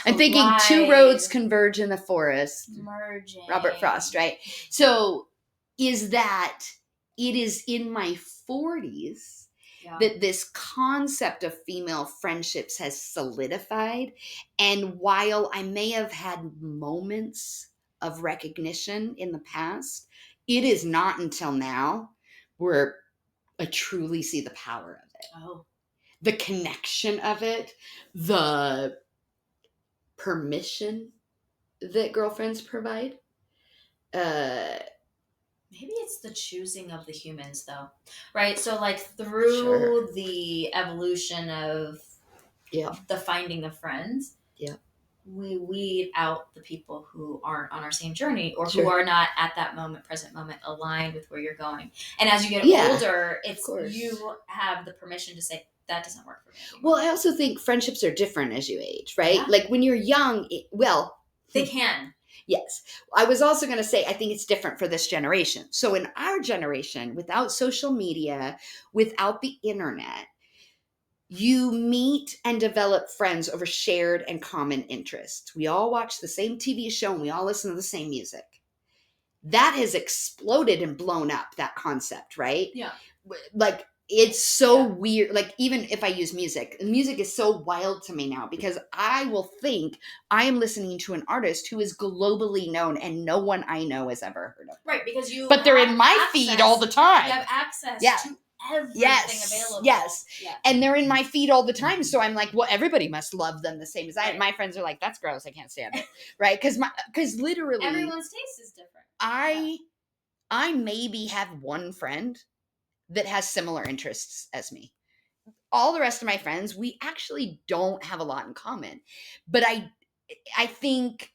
I'm thinking two roads converge in the forest. Merging. Robert Frost, right? So is that it is in my 40s that this concept of female friendships has solidified. And while I may have had moments of recognition in the past, it is not until now where I truly see the power of it. Oh. The connection of it, the permission that girlfriends provide. Maybe it's the choosing of the humans, though, right? So, like, through the evolution of the finding of friends, we weed out the people who aren't on our same journey or who are not at that present moment, aligned with where you're going. And as you get older, you have the permission to say, that doesn't work for me anymore. Well, I also think friendships are different as you age, right? Yeah. Like when you're young, they can. Yes. I was also going to say, I think it's different for this generation. So in our generation, without social media, without the internet, you meet and develop friends over shared and common interests. We all watch the same TV show and we all listen to the same music. That has exploded and blown up, that concept, right? Yeah. Like, it's so weird. Like, even if I use music is so wild to me now because I will think I am listening to an artist who is globally known and no one I know has ever heard of. Right, because but they're in my feed all the time. You have access to everything available. Yes. And they're in my feed all the time. So I'm like, well, everybody must love them the same as I. My friends are like, that's gross. I can't stand it. Right? Because literally everyone's taste is different. I maybe have one friend that has similar interests as me. All the rest of my friends, we actually don't have a lot in common. But I think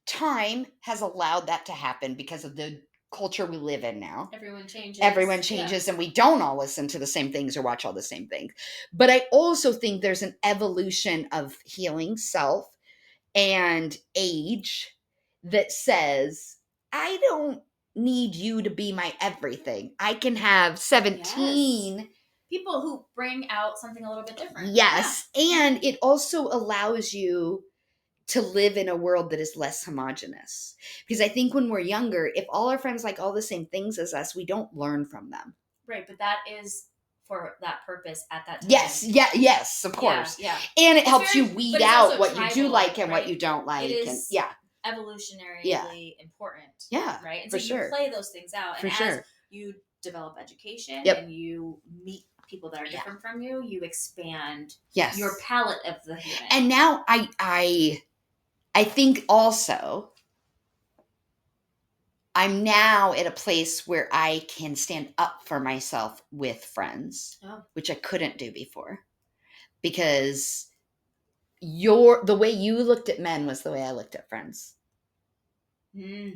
time has allowed that to happen because of the culture we live in now. Everyone changes. And we don't all listen to the same things or watch all the same things. But I also think there's an evolution of healing self and age that says, I don't need you to be my everything. I can have 17 people who bring out something a little bit different. Yes. Yeah. And it also allows you to live in a world that is less homogenous. Because I think when we're younger, if all our friends like all the same things as us, we don't learn from them. Right. But that is for that purpose at that time. Yes, of course. Yeah. And it helps you weed out what you do like and what you don't like. It is evolutionarily important. Yeah. Right. And so you play those things out. And as you develop education and you meet people that are different from you, you expand your palette of the human. And now I think also I'm now at a place where I can stand up for myself with friends, which I couldn't do before, because the way you looked at men was the way I looked at friends. I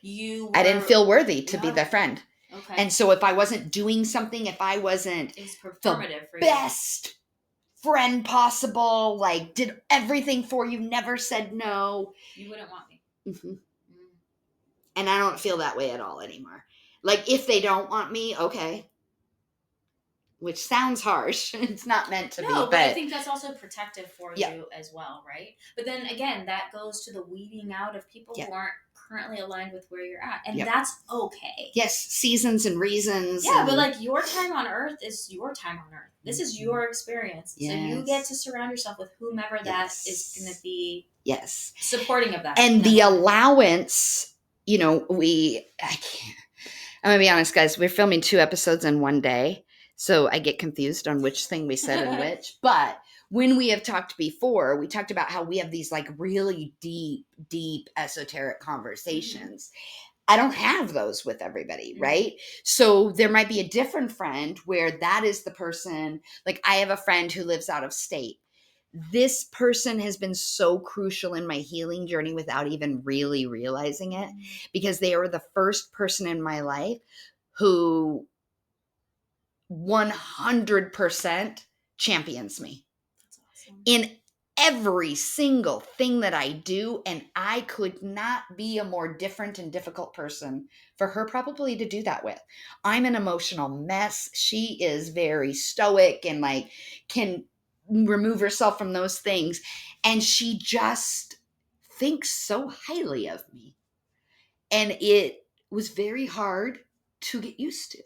didn't feel worthy to be their friend. Okay. And so if I wasn't doing something, if I wasn't performative for best friend possible, like did everything for you, never said no, you wouldn't want me. Mm-hmm. And I don't feel that way at all anymore. Like, if they don't want me, okay. Which sounds harsh. It's not meant to be. No, but I think that's also protective for you as well, right? But then again, that goes to the weeding out of people who aren't currently aligned with where you're at. And that's okay. Yes, seasons and reasons. Yeah, but like your time on earth is your time on earth. This is your experience. Yes. So you get to surround yourself with whomever that is going to be supporting of that. And the allowance... I'm going to be honest, guys, we're filming 2 episodes in one day. So I get confused on which thing we said and which. But when we have talked before, we talked about how we have these like really deep esoteric conversations. Mm-hmm. I don't have those with everybody, right? So there might be a different friend where that is the person. Like I have a friend who lives out of state. This person has been so crucial in my healing journey without even really realizing it, because they were the first person in my life who 100% champions me. That's awesome. In every single thing that I do, and I could not be a more different and difficult person for her probably to do that with. I'm an emotional mess. She is very stoic and like can remove herself from those things, and she just thinks so highly of me. And it was very hard to get used to.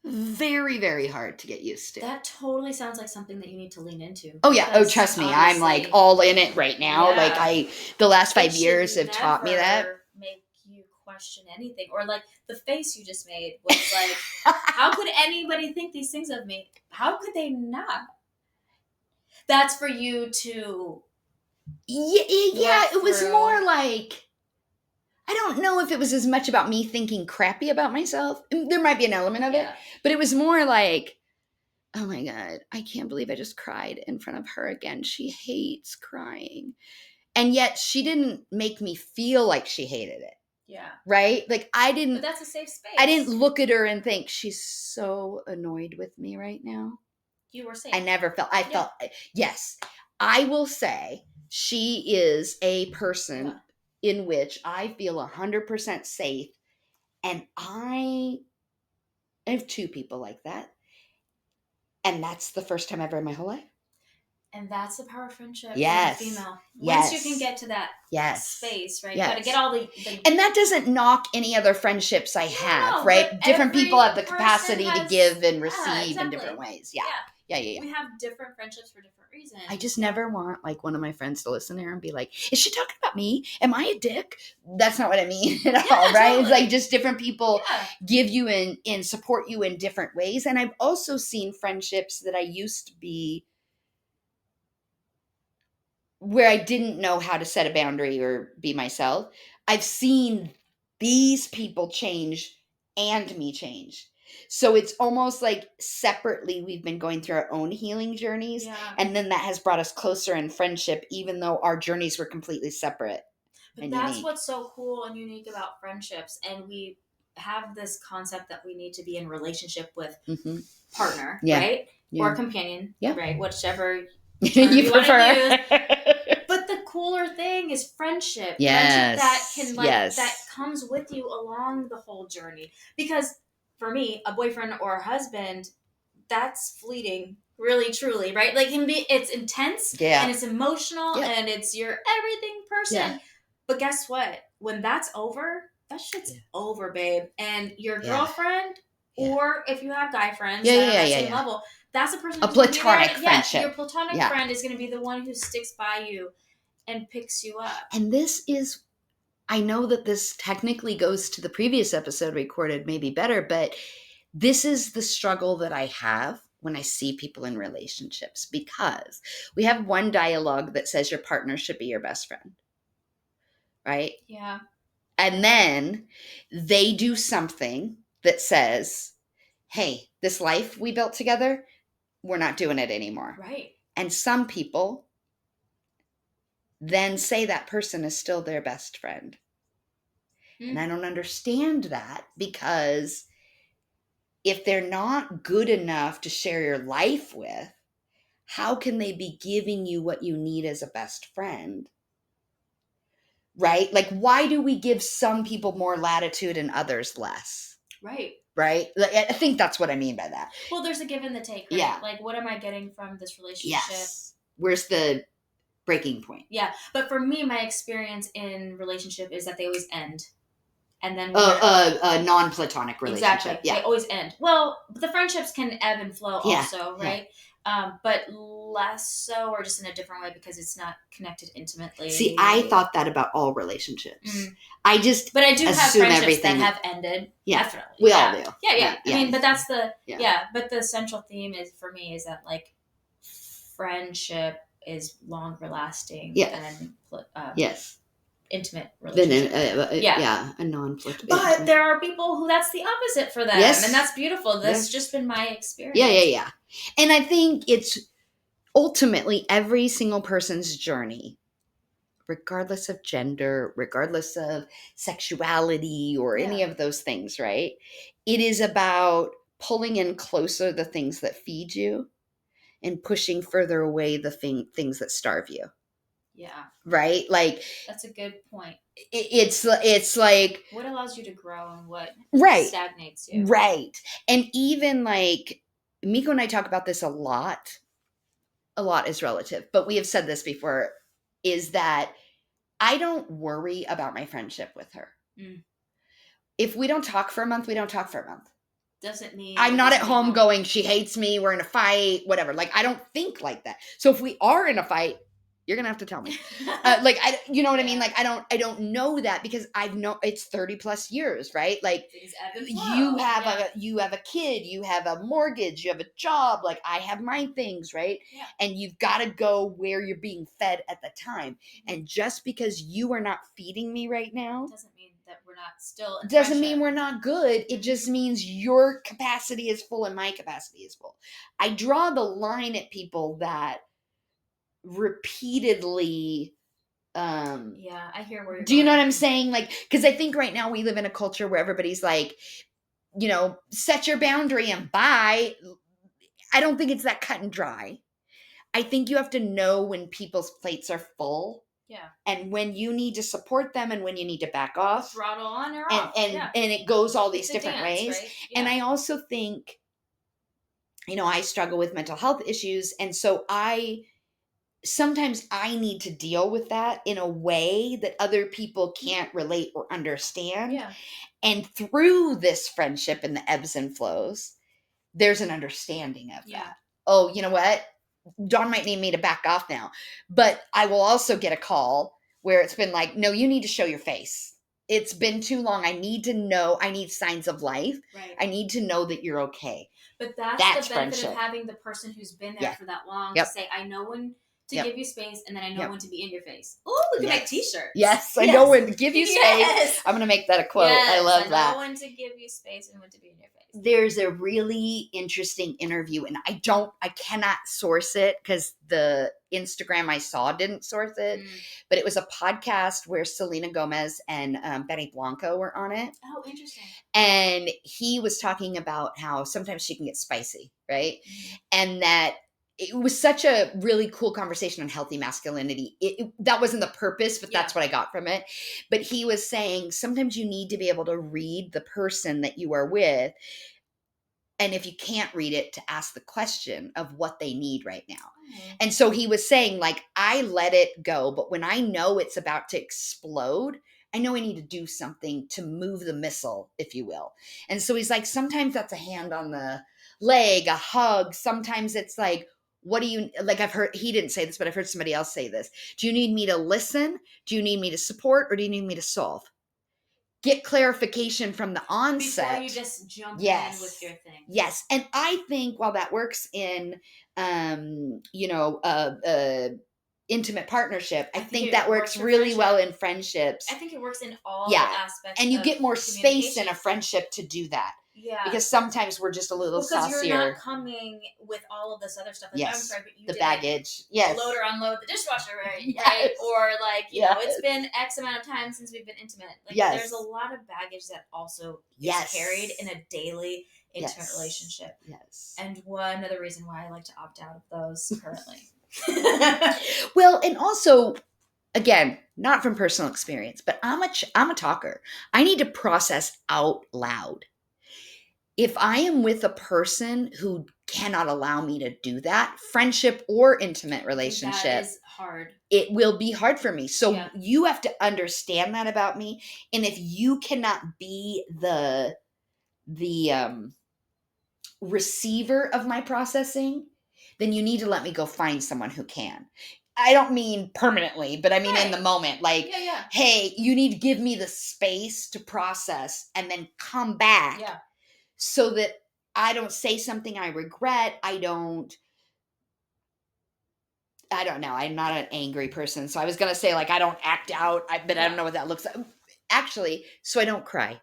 Very, very hard to get used to. That totally sounds like something that you need to lean into. Oh yeah. Oh, trust me. I'm like all in it right now. Yeah. Like the last 5 years have taught me that. Make you question anything, or like the face you just made was like, how could anybody think these things of me? How could they not? That's for you to. Yeah. It was more like, I don't know if it was as much about me thinking crappy about myself. There might be an element of it, but it was more like, oh my God, I can't believe I just cried in front of her again. She hates crying. And yet she didn't make me feel like she hated it. Yeah. Right? Like I didn't. But that's a safe space. I didn't look at her and think she's so annoyed with me right now. You were safe. I never felt. I felt. Yes, I will say she is a person in which I feel 100% safe, and I have 2 people like that, and that's the first time ever in my whole life. And that's the power of friendship. Yes. For a female. Yes. Once you can get to that space, right? Yes. You got to get all the. And that doesn't knock any other friendships I have, right? Different people have the capacity to give and receive in different ways. Yeah. We have different friendships for different reasons. I just never want like one of my friends to listen here and be like, is she talking about me? Am I a dick? That's not what I mean at all, right? Totally. It's like just different people give you and support you in different ways. And I've also seen friendships that I used to be where I didn't know how to set a boundary or be myself. I've seen these people change and me change. So it's almost like separately we've been going through our own healing journeys. Yeah. And then that has brought us closer in friendship, even though our journeys were completely separate. But that's unique. What's so cool and unique about friendships. And we have this concept that we need to be in relationship with partner, right? Yeah. Or companion, right? Whichever you prefer. But the cooler thing is friendship. Yes. Friendship that can that comes with you along the whole journey. Because for me, a boyfriend or a husband, that's fleeting, really, truly, right? Like it's intense and it's emotional and it's your everything person. Yeah. But guess what? When that's over, that shit's over, babe. And your girlfriend, or if you have guy friends that are at the same level, that's a person a platonic friendship. Your platonic friend is going to be the one who sticks by you and picks you up. And this is, I know that this technically goes to the previous episode recorded maybe better, but this is the struggle that I have when I see people in relationships, because we have one dialogue that says your partner should be your best friend, right? Yeah. And then they do something that says, hey, this life we built together, we're not doing it anymore. Right. And some people then say that person is still their best friend. And I don't understand that, because if they're not good enough to share your life with, how can they be giving you what you need as a best friend? Right? Like, why do we give some people more latitude and others less? Right. Right? I think that's what I mean by that. Well, there's a give and the take, right? Yeah. Like, what am I getting from this relationship? Yes. Where's the breaking point? Yeah. But for me, my experience in relationship is that they always end. And then a non-platonic relationship. Exactly. Yeah. They always end. Well, the friendships can ebb and flow also, right? But less so, or just in a different way, because it's not connected intimately. See, I thought that about all relationships. But I do have friendships that have ended. Yeah, definitely. We all do. Yeah. I mean, but that's the But the central theme is for me is that like friendship is longer lasting than intimate relationship. A non-platonic. But there are people who that's the opposite for them, and that's beautiful. That's just been my experience. Yeah. And I think it's ultimately every single person's journey, regardless of gender, regardless of sexuality or any of those things, right? It is about pulling in closer the things that feed you and pushing further away the things that starve you. Yeah. Right? Like, that's a good point. It's like, what allows you to grow and what stagnates you. Right. And even like Miko and I talk about this a lot. A lot is relative, but we have said this before, is that I don't worry about my friendship with her. If we don't talk for a month, we don't talk for a month. Doesn't mean I'm not at home going, she hates me, we're in a fight, whatever. Like, I don't think like that. So if we are in a fight, you're gonna have to tell me. Like, you know what I mean? Like, I don't know that, because I've known it's 30 plus years, right? Like, you have a kid, you have a mortgage, you have a job. Like, I have my things, right? Yeah. And you've got to go where you're being fed at the time. And just because you are not feeding me right now doesn't mean that we're not still in doesn't friendship. mean we're not good. It just means your capacity is full and my capacity is full. I draw the line at people that repeatedly I hear where you're do you know what I'm saying? Like, because I think right now we live in a culture where everybody's like, you know, set your boundary and bye. I don't think it's that cut and dry. I think you have to know when people's plates are full. Yeah. And when you need to support them and when you need to back off. Throttle on or off. And it goes all these different ways. Right? Yeah. And I also think, you know, I struggle with mental health issues. And so sometimes I need to deal with that in a way that other people can't relate or understand. Yeah. And through this friendship and the ebbs and flows, there's an understanding of that. Oh, you know what? Dawne might need me to back off now. But I will also get a call where it's been like, no, you need to show your face. It's been too long. I need to know. I need signs of life. Right. I need to know that you're okay. But that's the benefit friendship. Of having the person who's been there for that long to say, I know when to give you space, and then I know when to be in your face. Oh, we can make t-shirts. Yes, I know when to give you space. I'm going to make that a quote. I love that. I know when to give you space and when to be in your face. There's a really interesting interview, and I cannot source it because the Instagram I saw didn't source it, but it was a podcast where Selena Gomez and Benny Blanco were on it. Oh, interesting. And he was talking about how sometimes she can get spicy, right? And that it was such a really cool conversation on healthy masculinity. That wasn't the purpose, but that's what I got from it. But he was saying sometimes you need to be able to read the person that you are with. And if you can't read it, to ask the question of what they need right now. Mm-hmm. And so he was saying, like, I let it go. But when I know it's about to explode, I know I need to do something to move the missile, if you will. And so he's like, sometimes that's a hand on the leg, a hug. Sometimes it's like, what do you, like, I've heard, he didn't say this, but I've heard somebody else say this. Do you need me to listen? Do you need me to support? Or do you need me to solve? Get clarification from the onset. Before you just jump in with your thing. Yes. And I think while that works in, intimate partnership, I think that works really well in friendships. I think it works in all aspects. And you get more space in a friendship to do that. Yeah. Because sometimes we're just a little saucier. Because you're not coming with all of this other stuff. Like, I'm sorry, but you the baggage. Yes. Load or unload the dishwasher, right? Right? Or like, you know, it's been X amount of time since we've been intimate. Like, there's a lot of baggage that also is carried in a daily intimate relationship. Yes. And one other reason why I like to opt out of those currently. Well, and also, again, not from personal experience, but I'm a talker. I need to process out loud. If I am with a person who cannot allow me to do that, friendship or intimate relationship, that is hard. It will be hard for me. So you have to understand that about me. And if you cannot be the receiver of my processing, then you need to let me go find someone who can. I don't mean permanently, but I mean in the moment. Like, hey, you need to give me the space to process and then come back. Yeah. So that I don't say something I regret. I don't know. I'm not an angry person. So I was going to say, like, I don't act out, but I don't know what that looks like. Actually, so I don't cry.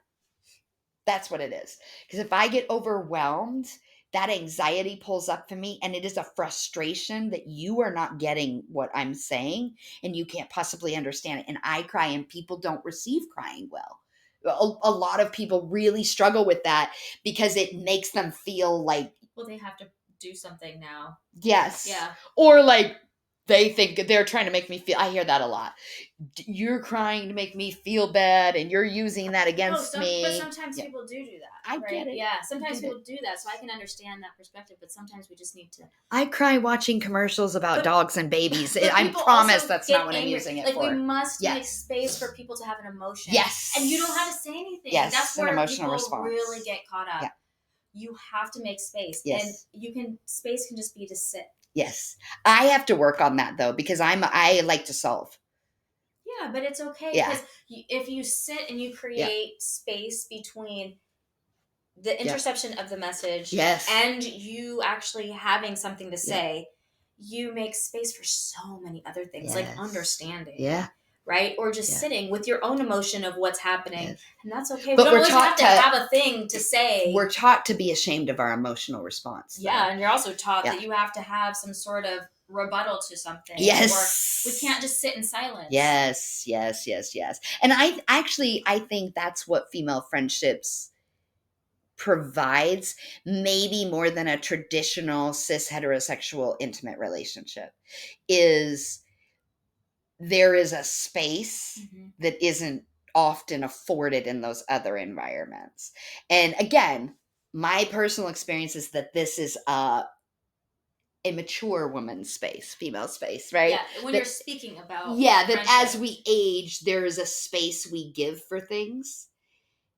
That's what it is. Because if I get overwhelmed, that anxiety pulls up for me, and it is a frustration that you are not getting what I'm saying, and you can't possibly understand it. And I cry, and people don't receive crying well. A lot of people really struggle with that because it makes them feel like, well, they have to do something now. Yes. Yeah. Or like they think they're trying to make me feel. I hear that a lot. You're crying to make me feel bad, and you're using that against me. But sometimes people do that. I right? get it. Yeah, sometimes people do that, so I can understand that perspective. But sometimes we just need to. I cry watching commercials about dogs and babies. I promise that's not what I'm using it for. Like, we must make space for people to have an emotion. Yes. And you don't have to say anything. Yes, that's where an emotional people response. really get caught up. Yeah. You have to make space. Yes. And space can just be to sit. Yes. I have to work on that though, because I like to solve. Yeah, but it's okay, because if you sit and you create space between the interception of the message and you actually having something to say, you make space for so many other things, like understanding. Yeah. Right? Or just sitting with your own emotion of what's happening. Yes. And that's okay. But we don't always have to have a thing to say. We're taught to be ashamed of our emotional response. Though. Yeah, and you're also taught that you have to have some sort of rebuttal to something. Yes. Or we can't just sit in silence. Yes. And I think that's what female friendships provides, maybe more than a traditional cis heterosexual intimate relationship, is there is a space that isn't often afforded in those other environments. And again, my personal experience is that this is a mature woman's space, female space, right? Yeah, when you're speaking about that as we age, there is a space we give for things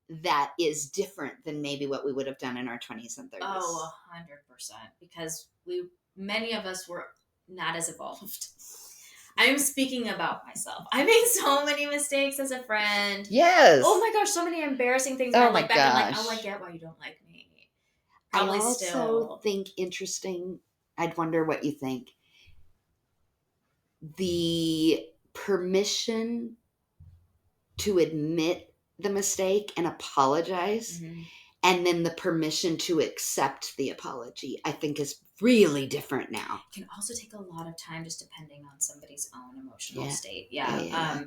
that is different than maybe what we would have done in our 20s and 30s. Oh, 100%. Because many of us were not as evolved. I'm speaking about myself. I made so many mistakes as a friend. Yes. Oh my gosh, so many embarrassing things. Oh I my look back gosh. and I'm like, oh, I get why you don't like me. Probably I also think interesting, I'd wonder what you think. The permission to admit the mistake and apologize, and then the permission to accept the apology, I think is really different now. It can also take a lot of time, just depending on somebody's own emotional state. Yeah.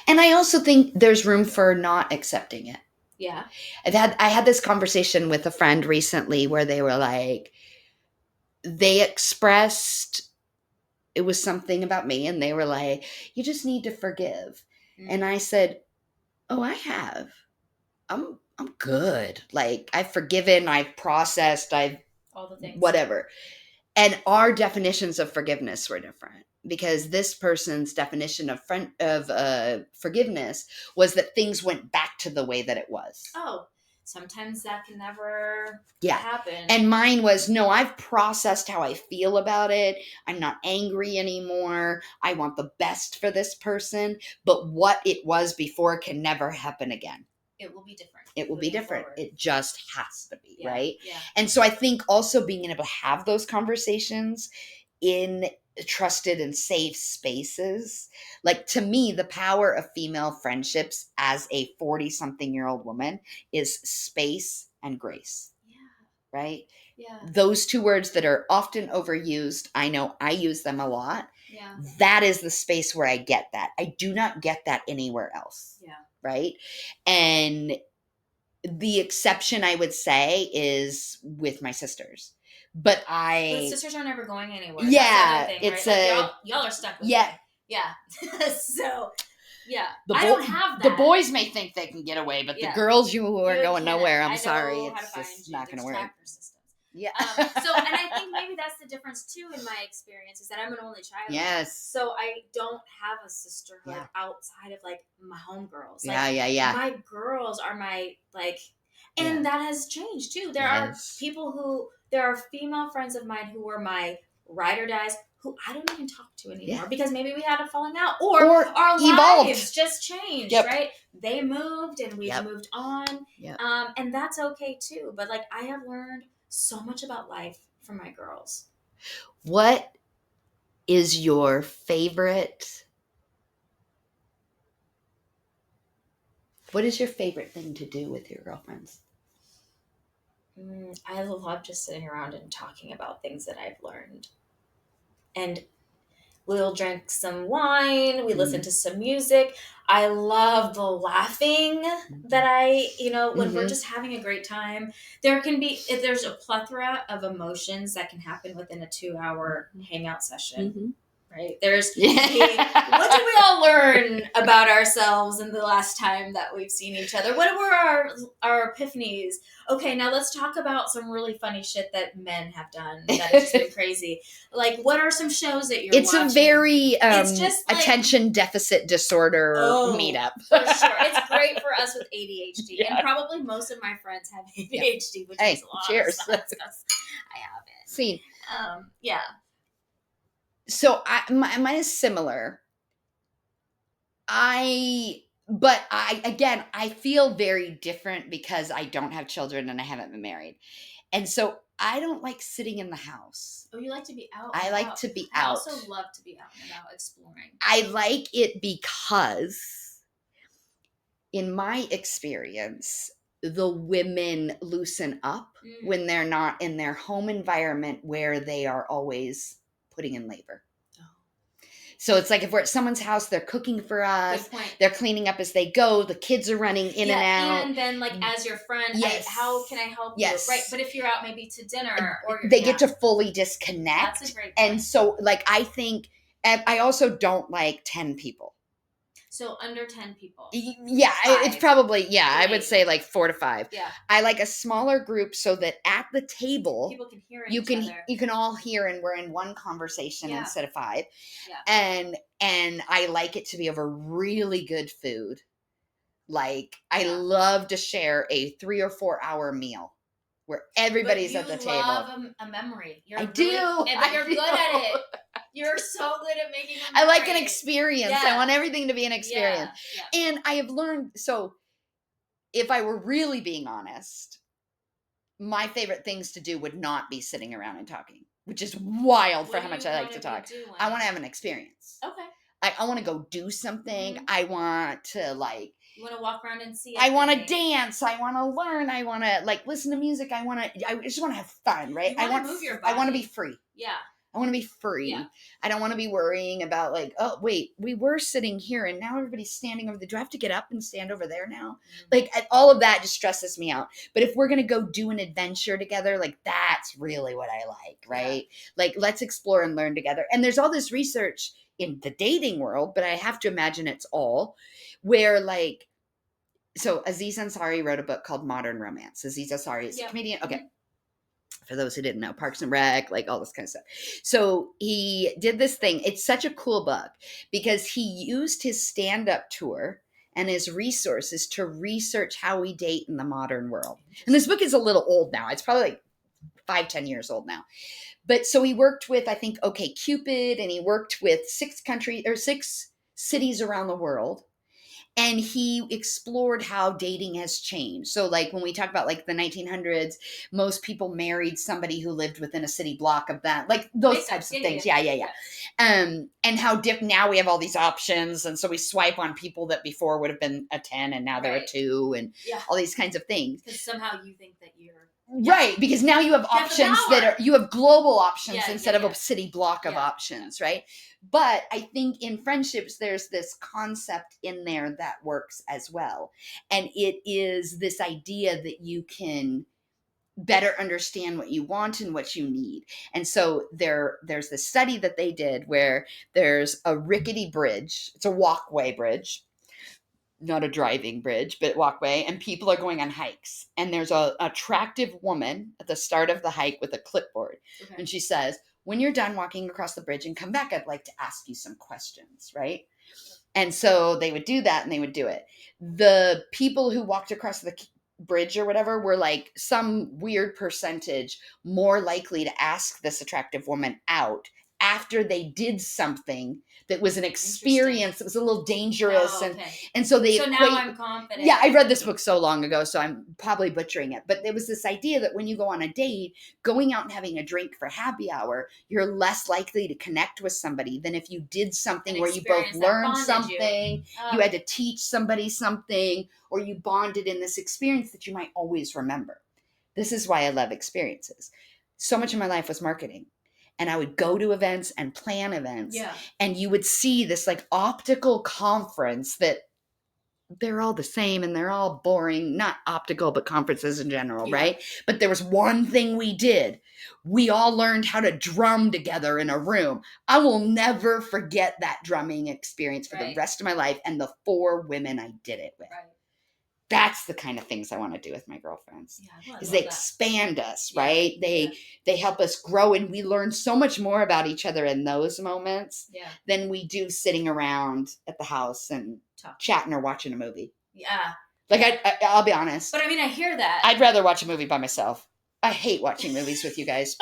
And I also think there's room for not accepting it. Yeah. I had this conversation with a friend recently where they were like, they expressed, it was something about me, and they were like, you just need to forgive. And I said, oh, I have. I'm good. Like, I've forgiven, I've processed, I've all the things. Whatever. And our definitions of forgiveness were different, because this person's definition of forgiveness was that things went back to the way that it was. Oh, sometimes that can never happen. And mine was, no, I've processed how I feel about it. I'm not angry anymore. I want the best for this person. But what it was before can never happen again. It will be different. It will be different. Forward. It just has to be, right? Yeah. And so I think also being able to have those conversations in trusted and safe spaces, like, to me, the power of female friendships as a 40-something-year-old woman is space and grace. Yeah. Right? Yeah. Those two words that are often overused, I know I use them a lot. Yeah. That is the space where I get that. I do not get that anywhere else. Yeah. Right? And the exception, I would say, is with my sisters. But sisters are never going anywhere. Yeah. Thing, it's right? Like, y'all are stuck with me. Yeah. So, yeah. I don't have that. The boys may think they can get away, but the girls, you are going nowhere. I'm sorry. It's just not going to work. Yeah. And I think maybe that's the difference too in my experience, is that I'm an only child. Yes. So I don't have a sisterhood outside of like my homegirls. My girls are my and that has changed too. There are there are female friends of mine who were my ride or dies, who I don't even talk to anymore because maybe we had a falling out or our evolved. Lives just changed, right? They moved and we've moved on. And that's okay too. But I have learned so much about life from my girls. What is your favorite? What is your favorite thing to do with your girlfriends? I love just sitting around and talking about things that I've learned. And We'll drink some wine. We listen to some music. I love the laughing that when we're just having a great time. There's a plethora of emotions that can happen within a 2-hour hangout session. Right? What did we all learn about ourselves in the last time that we've seen each other? What were our epiphanies? Okay, now let's talk about some really funny shit that men have done that has just been crazy. Like, what are some shows that you're watching? It's a very it's just like, attention deficit disorder meetup. For sure. It's great for us with ADHD. And probably most of my friends have ADHD, which is a lot of stuff. I have it. See. Yeah. So mine is similar. I feel very different because I don't have children and I haven't been married. And so I don't like sitting in the house. Oh, you like to be out? I like to be out. I also love to be out and about exploring. I like it because, in my experience, the women loosen up when they're not in their home environment where they are always putting in labor. So it's like if we're at someone's house, they're cooking for us, they're cleaning up as they go, the kids are running in and out. And then like as your friend, how can I help you? Right. But if you're out maybe to dinner or they get to fully disconnect. That's a great point. And so like I think, I also don't like 10 people. So under 10 people. Yeah, it's probably, I would say like 4 to 5. Yeah. I like a smaller group so that at the table, people can hear each other. You can all hear and we're in one conversation instead of 5. Yeah. And I like it to be over really good food. Like I love to share a 3 or 4 hour meal where everybody's at the table. You love a memory. I do. You're good at it. You're so good at making a memory. I like an experience. I want everything to be an experience. Yeah. And I have learned, so if I were really being honest, my favorite things to do would not be sitting around and talking, which is wild for how much I like to talk. I want to have an experience. Okay. I want to go do something. I want to like. You want to walk around and see. I want to dance. I want to learn. I want to like listen to music. I just want to have fun, right? I want to move your body. I want to be free. Yeah. I want to be free. Yeah. I don't want to be worrying about like, oh, wait, we were sitting here and now everybody's standing over there. Do I have to get up and stand over there now? Like all of that just stresses me out. But if we're going to go do an adventure together, like that's really what I like, right? Like let's explore and learn together. And there's all this research in the dating world, but I have to imagine it's all where like, so Aziz Ansari wrote a book called Modern Romance. Aziz Ansari is a comedian. Okay. For those who didn't know, Parks and Rec, like all this kind of stuff. So he did this thing. It's such a cool book because he used his stand-up tour and his resources to research how we date in the modern world. And this book is a little old now. It's probably like 5-10 years old now. But so he worked with, I think, OkCupid, and he worked with 6 cities around the world. And he explored how dating has changed. So like when we talk about like the 1900s, most people married somebody who lived within a city block of that, like those types of things. Yeah. And how now we have all these options. And so we swipe on people that before would have been a 10 and now they're a 2 and all these kinds of things. Because somehow you think that you're. Right, because now you have options you have global options instead of a city block of options, right? But I think in friendships, there's this concept in there that works as well. And it is this idea that you can better understand what you want and what you need. And so there's this study that they did where there's a rickety bridge. It's a walkway bridge. Not a driving bridge, but walkway, and people are going on hikes. And there's a attractive woman at the start of the hike with a clipboard. Okay. And she says, when you're done walking across the bridge and come back, I'd like to ask you some questions, right? And so they would do that and they would do it. The people who walked across the bridge or whatever were like some weird percentage more likely to ask this attractive woman out after they did something that was an experience that was a little dangerous. And so they now I'm confident. Yeah, I read this book so long ago, so I'm probably butchering it. But there was this idea that when you go on a date, going out and having a drink for happy hour, you're less likely to connect with somebody than if you did something where you both learned something, you had to teach somebody something, or you bonded in this experience that you might always remember. This is why I love experiences. So much of my life was marketing. and I would go to events and plan events. Yeah. And you would see this like optical conference that they're all the same and they're all boring, not optical, but conferences in general, right? But there was one thing we did. We all learned how to drum together in a room. I will never forget that drumming experience for the rest of my life and the 4 women I did it with. Right. That's the kind of things I want to do with my girlfriends. Yeah, is they expand us, right? They help us grow, and we learn so much more about each other in those moments than we do sitting around at the house and chatting or watching a movie. Yeah. Like I'll be honest. But I mean, I hear that. I'd rather watch a movie by myself. I hate watching movies with you guys.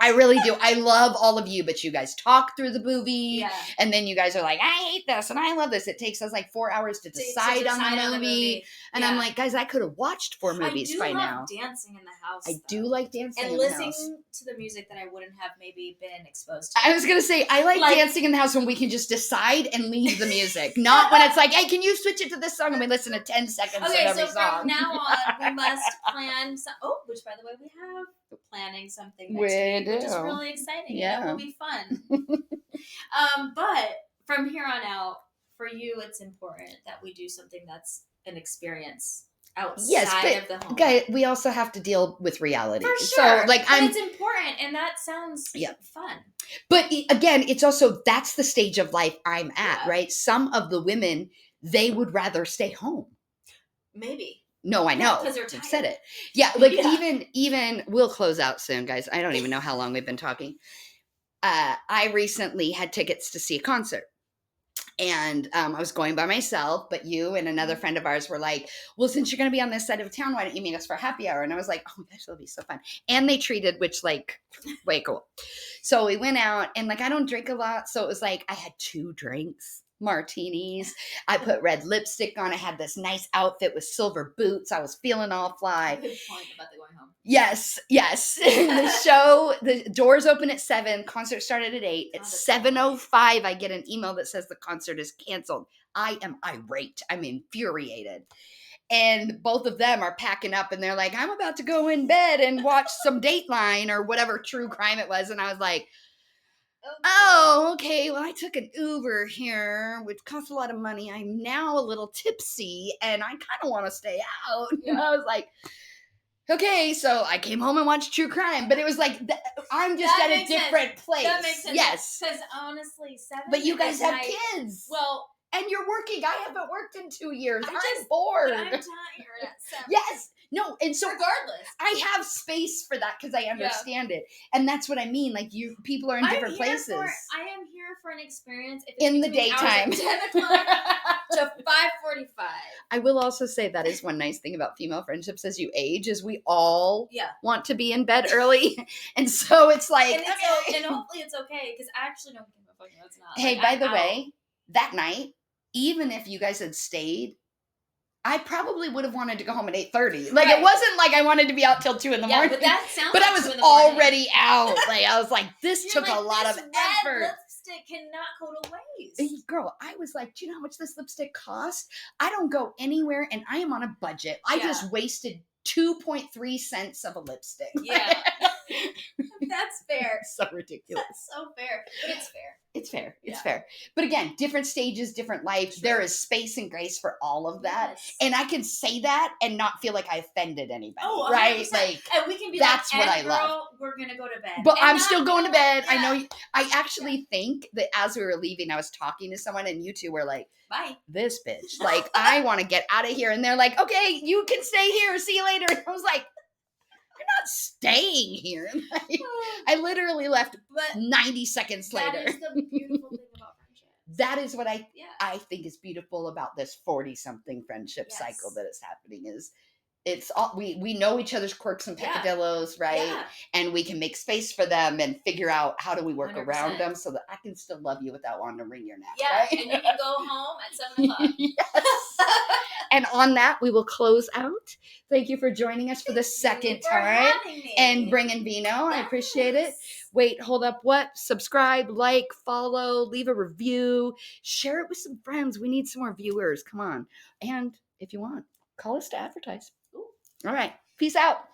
I really do. I love all of you, but you guys talk through the movie, and then you guys are like, I hate this and I love this. It takes us like 4 hours to decide on the movie. And I'm like, guys, I could have watched 4 movies by now. I do love dancing in the house. I do like dancing and in the house. And listening to the music that I wouldn't have maybe been exposed to. I was going to say, I like dancing in the house when we can just decide and leave the music. Not when it's like, hey, can you switch it to this song? And we listen to 10 seconds of every song. So from now on, we must plan which by the way, we have planning something next week, which is really exciting. Yeah. It will be fun. But from here on out, for you, it's important that we do something that's an experience outside of the home. Okay, we also have to deal with reality. For sure. So, it's important, and that sounds fun. But again, it's also, that's the stage of life I'm at, right? Some of the women, they would rather stay home. Maybe. No, I know. Because they're tired. I've said it. Yeah, like even we'll close out soon, guys. I don't even know how long we've been talking. I recently had tickets to see a concert. And I was going by myself, but you and another friend of ours were like, well, since you're going to be on this side of town, why don't you meet us for a happy hour? And I was like, oh gosh, that'll be so fun. And they treated, which like, way cool. So we went out, and like, I don't drink a lot. So it was like, I had 2 drinks, martinis. I put red lipstick on. I had this nice outfit with silver boots. I was feeling all fly. Good point about the going home. Yes. The doors open at 7. Concert started at 8. At 7:05, I get an email that says the concert is canceled. I am irate. I'm infuriated. And both of them are packing up, and they're like, I'm about to go in bed and watch some Dateline or whatever true crime it was. And I was like, oh, okay. Well, I took an Uber here, which cost a lot of money. I'm now a little tipsy, and I kind of want to stay out. Yeah. And I was like, okay. So I came home and watched true crime, but it was like, I'm just at a different place. That makes sense. Yes. Because honestly, 7. But you guys have kids. Well. And you're working. I haven't worked in 2 years. I'm bored. But I'm tired at 7. Yes. No. And so regardless, I have space for that because I understand it. And that's what I mean. Like people are in different places. I am here for an experience. If in the daytime. 10 o'clock to 5:45. I will also say that is one nice thing about female friendships as you age is we all want to be in bed early. And so it's like. And hopefully it's okay because I actually don't give a fuck. No, it's not. Hey, by the way, that night, even if you guys had stayed, I probably would have wanted to go home at 8:30. Like it wasn't like I wanted to be out till 2 in the morning. But that sounds. But I was already out. Like I was like, this took a lot of effort. Lipstick cannot go to waste. Hey, girl, I was like, do you know how much this lipstick cost? I don't go anywhere, and I am on a budget. I just wasted 2.3 cents of a lipstick. Yeah. That's fair. So ridiculous. That's so fair. But it's fair. It's fair. It's fair. But again, different stages, different life. Sure. There is space and grace for all of that. Yes. And I can say that and not feel like I offended anybody. Oh, 100%. Right? Like, and we can be that's like, what I girl, love. We're going to go to bed. But I'm still going to bed. Yeah. I know. I actually think that as we were leaving, I was talking to someone and you two were like, bye. This bitch. Like, I want to get out of here. And they're like, okay, you can stay here. See you later. And I was like, not staying here. Like, I literally left 90 seconons later. That is the beautiful thing about friendship. That is what I think is beautiful about this 40-something friendship cycle that is happening is it's all we know each other's quirks and peccadillos, right? Yeah. And we can make space for them and figure out how do we work 100%. Around them so that I can still love you without wanting to wring your neck. Yeah, right? And you can go home at 7 o'clock. Yes. And on that, we will close out. Thank you for joining us for the second time and bringing vino. I appreciate it. Wait, hold up. What? Subscribe, like, follow, leave a review, share it with some friends. We need some more viewers. Come on. And if you want, call us to advertise. All right. Peace out.